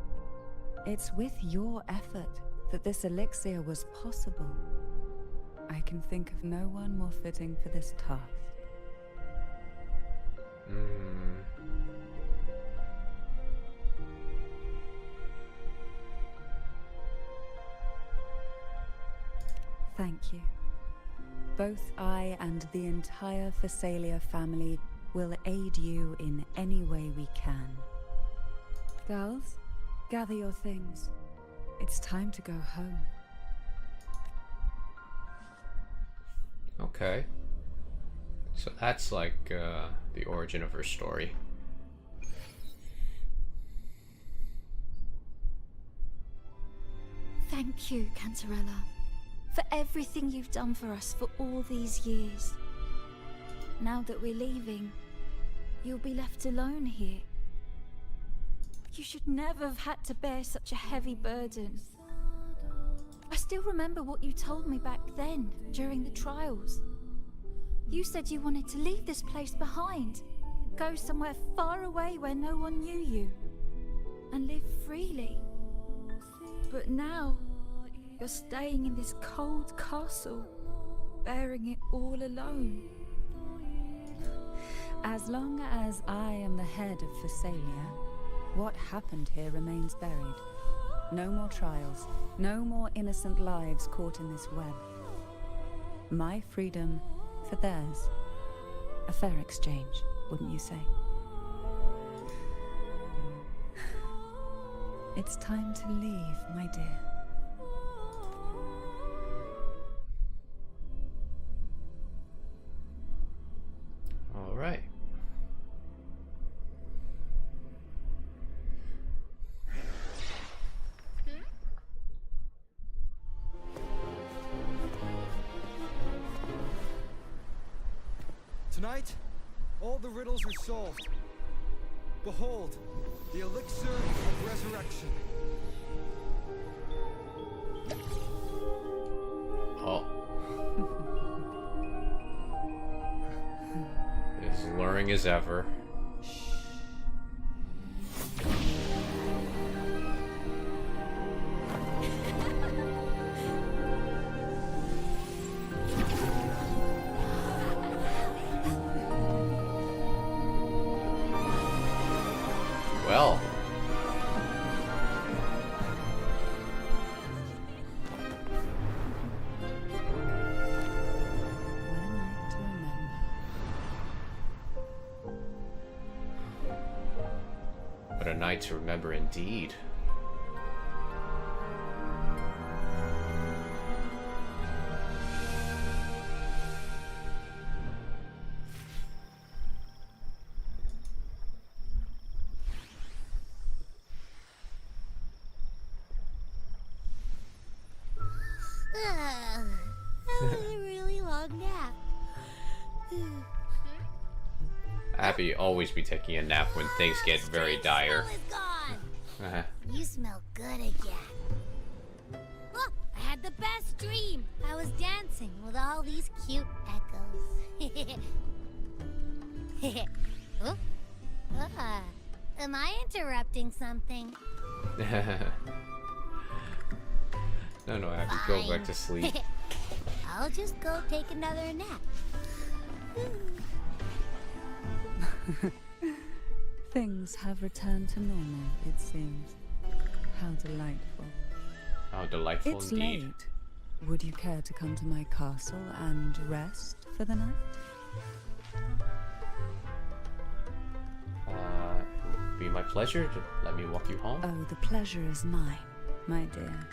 it's with your effort that this elixir was possible. I can think of no one more fitting for this task. Thank you. Both I and the entire Phasalia family will aid you in any way we can. Girls, gather your things. It's time to go home. Okay. So that's like the origin of her story. Thank you, Cantarella, for everything you've done for us for all these years. Now that we're leaving, you'll be left alone here. You should never have had to bear such a heavy burden. I still remember what you told me back then, during the trials. You said you wanted to leave this place behind, go somewhere far away where no one knew you, and live freely. But now, you're staying in this cold castle, bearing it all alone. As long as I am the head of Phasalia, what happened here remains buried. No more trials. No more innocent lives caught in this web. My freedom for theirs. A fair exchange, wouldn't you say? It's time to leave, my dear. All right. Tonight, all the riddles are solved. Behold, the elixir of resurrection. Oh. As luring as ever. Well. What a night to remember indeed. A really long nap. Abby always be taking a nap when things get very dire. You smell good again. Look, I had the best dream. I was dancing with all these cute echoes. Oh? Am I interrupting something? No, Abby, go back to sleep. I'll just go take another nap. Things have returned to normal, it seems. How delightful. How delightful It's indeed. late. Would you care to come to my castle and rest for the night? It would be my pleasure to let me walk you home. Oh, the pleasure is mine, my dear.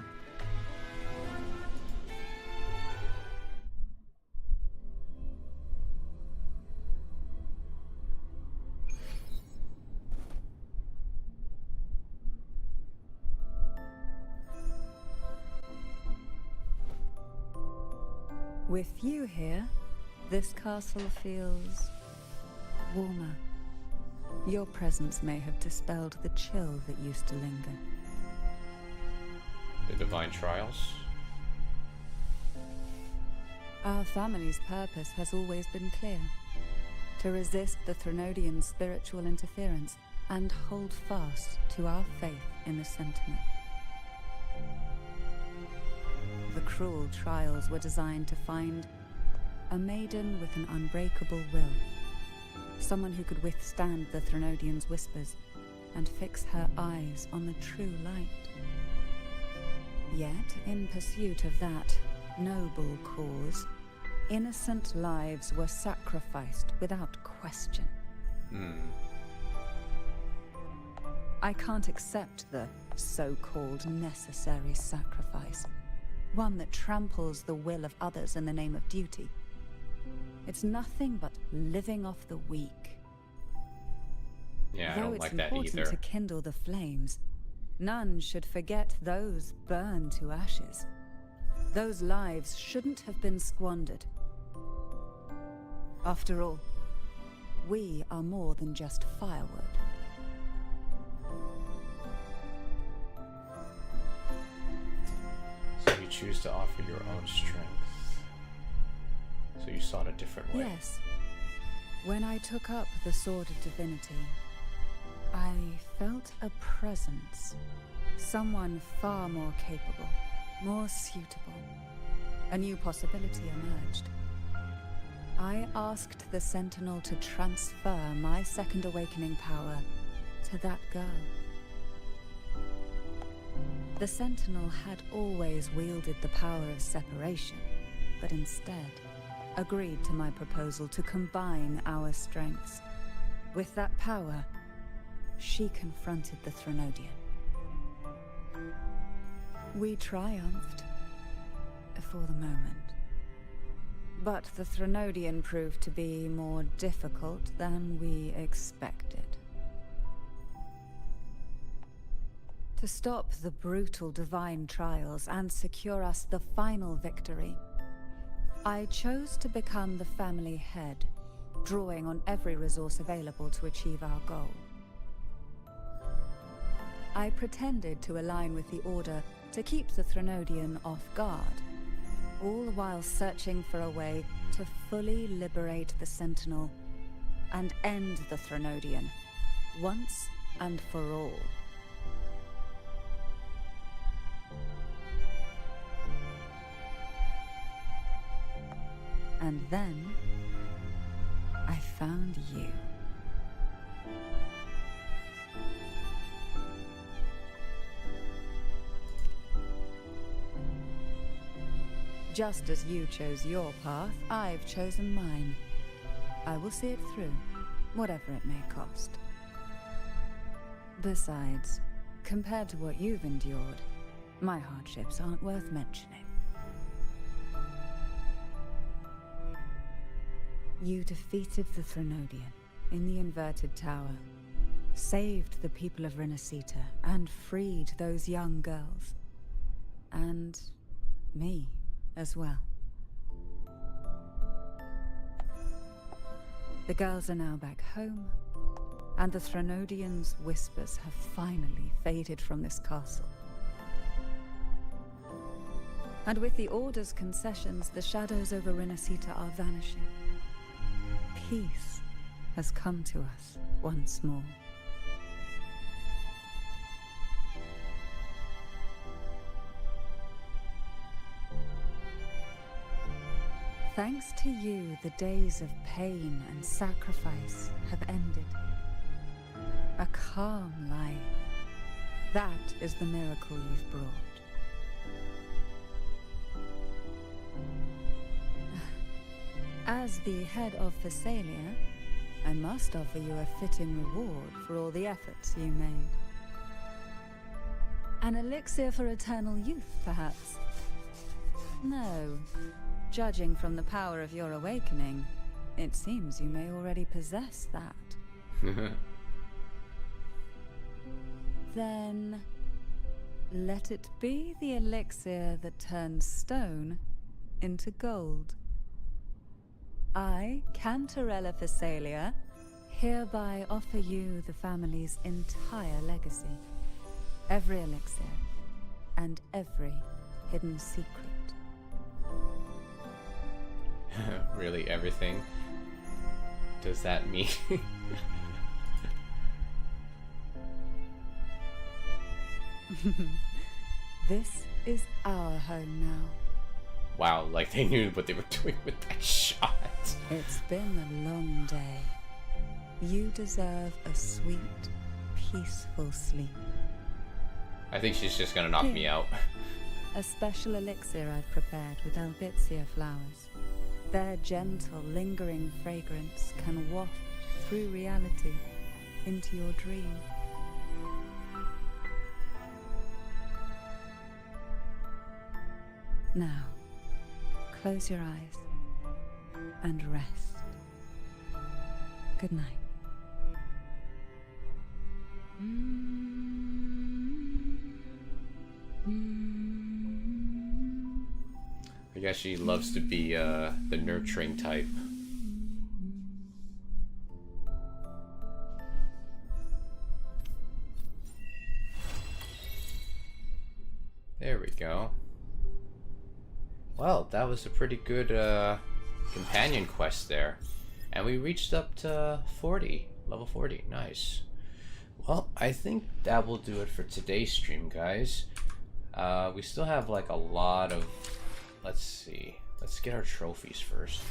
With you here, this castle feels warmer. Your presence may have dispelled the chill that used to linger. The divine trials. Our family's purpose has always been clear. To resist the Threnodian spiritual interference and hold fast to our faith in the Sentinel. The cruel trials were designed to find a maiden with an unbreakable will. Someone who could withstand the Threnodians' whispers and fix her eyes on the true light. Yet, in pursuit of that noble cause, innocent lives were sacrificed without question. I can't accept the so-called necessary sacrifice. One that tramples the will of others in the name of duty. It's nothing but living off the weak. Yeah, I don't like that Though it's either. important to kindle the flames, none should forget those burned to ashes. Those lives shouldn't have been squandered. After all, we are more than just firewood. So you choose to offer your own strength. So you sought a different way. Yes. When I took up the Sword of Divinity, I felt a presence. Someone far more capable, more suitable. A new possibility emerged. I asked the Sentinel to transfer my second awakening power to that girl. The Sentinel had always wielded the power of separation, but instead agreed to my proposal to combine our strengths. With that power, she confronted the Threnodian. We triumphed, for the moment. But the Threnodian proved to be more difficult than we expected. To stop the brutal divine trials and secure us the final victory, I chose to become the family head, drawing on every resource available to achieve our goal. I pretended to align with the Order to keep the Threnodian off guard, all while searching for a way to fully liberate the Sentinel and end the Threnodian, once and for all. And then, I found you. Just as you chose your path, I've chosen mine. I will see it through, whatever it may cost. Besides, compared to what you've endured, my hardships aren't worth mentioning. You defeated the Threnodian in the Inverted Tower, saved the people of Renacita, and freed those young girls. And me as well. The girls are now back home, and the Threnodian's whispers have finally faded from this castle. And with the Order's concessions, the shadows over Renacita are vanishing. Peace has come to us once more. Thanks to you, the days of pain and sacrifice have ended. A calm life. That is the miracle you've brought. As the head of Thessalia, I must offer you a fitting reward for all the efforts you made. An elixir for eternal youth, perhaps? No. Judging from the power of your awakening, it seems you may already possess that. Then, let it be the elixir that turns stone into gold. I, Cantarella Thessalia, hereby offer you the family's entire legacy. Every elixir, and every hidden secret. Really, everything? Does that mean? This is our home now. Wow, like they knew what they were doing with that shot. It's been a long day. You deserve a sweet, peaceful sleep. I think she's just gonna knock me out. A special elixir I've prepared with Albizia flowers. Their gentle, lingering fragrance can waft through reality into your dream. Now, close your eyes and rest. Good night. I guess she loves to be the nurturing type. There we go. Well, that was a pretty good companion quest there. And we reached up to 40. Level 40. Nice. Well, I think that will do it for today's stream, guys. We still have like a lot of... Let's see. Let's get our trophies first.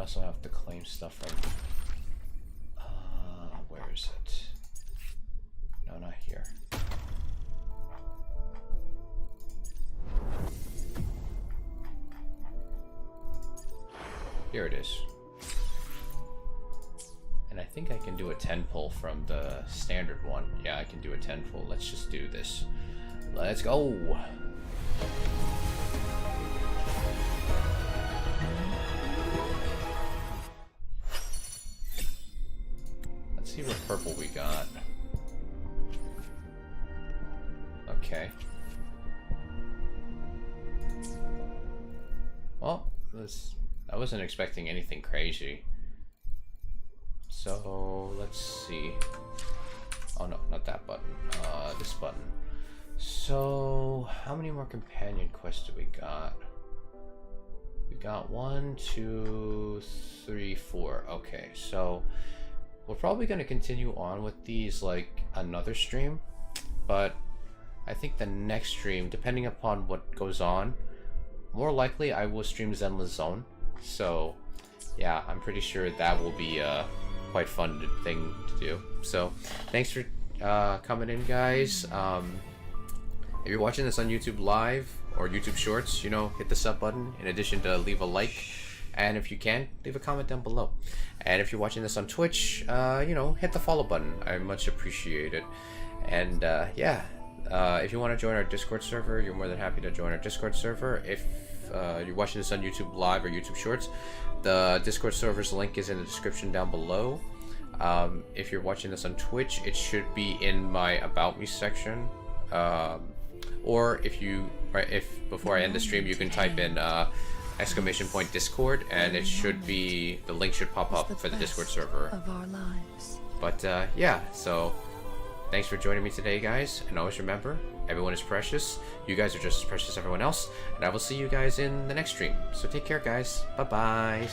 also have to claim stuff from... where is it? No, not here. Here it is. And I think I can do a 10 pull from the standard one. Yeah, I can do a 10 pull. Let's just do this. Let's go! Let's see what purple we got. Okay. Well, I wasn't expecting anything crazy. So let's see. Oh no, not that button. This button. So how many more companion quests do we got? We got 1, 2, 3, 4. Okay, so we're probably gonna continue on with these like another stream, but I think the next stream, depending upon what goes on, more likely I will stream Zenless Zone. So yeah, I'm pretty sure that will be quite fun thing to do. So thanks for coming in, guys. If you're watching this on YouTube Live or YouTube Shorts, you know, hit the sub button in addition to leave a like, and if you can, leave a comment down below. And if you're watching this on Twitch, you know, hit the follow button. I much appreciate it. And yeah, if you want to join our Discord server, you're more than happy to join our Discord server. If you're watching this on YouTube Live or YouTube Shorts, the Discord server's link is in the description down below. If you're watching this on Twitch, it should be in my About Me section. Or if before I end the stream, you can type in !Discord, and it should be, the link should pop up for the Discord server. Of our lives. But yeah, so thanks for joining me today, guys, and always remember, everyone is precious. You guys are just as precious as everyone else, and I will see you guys in the next stream. So take care, guys. Bye-bye.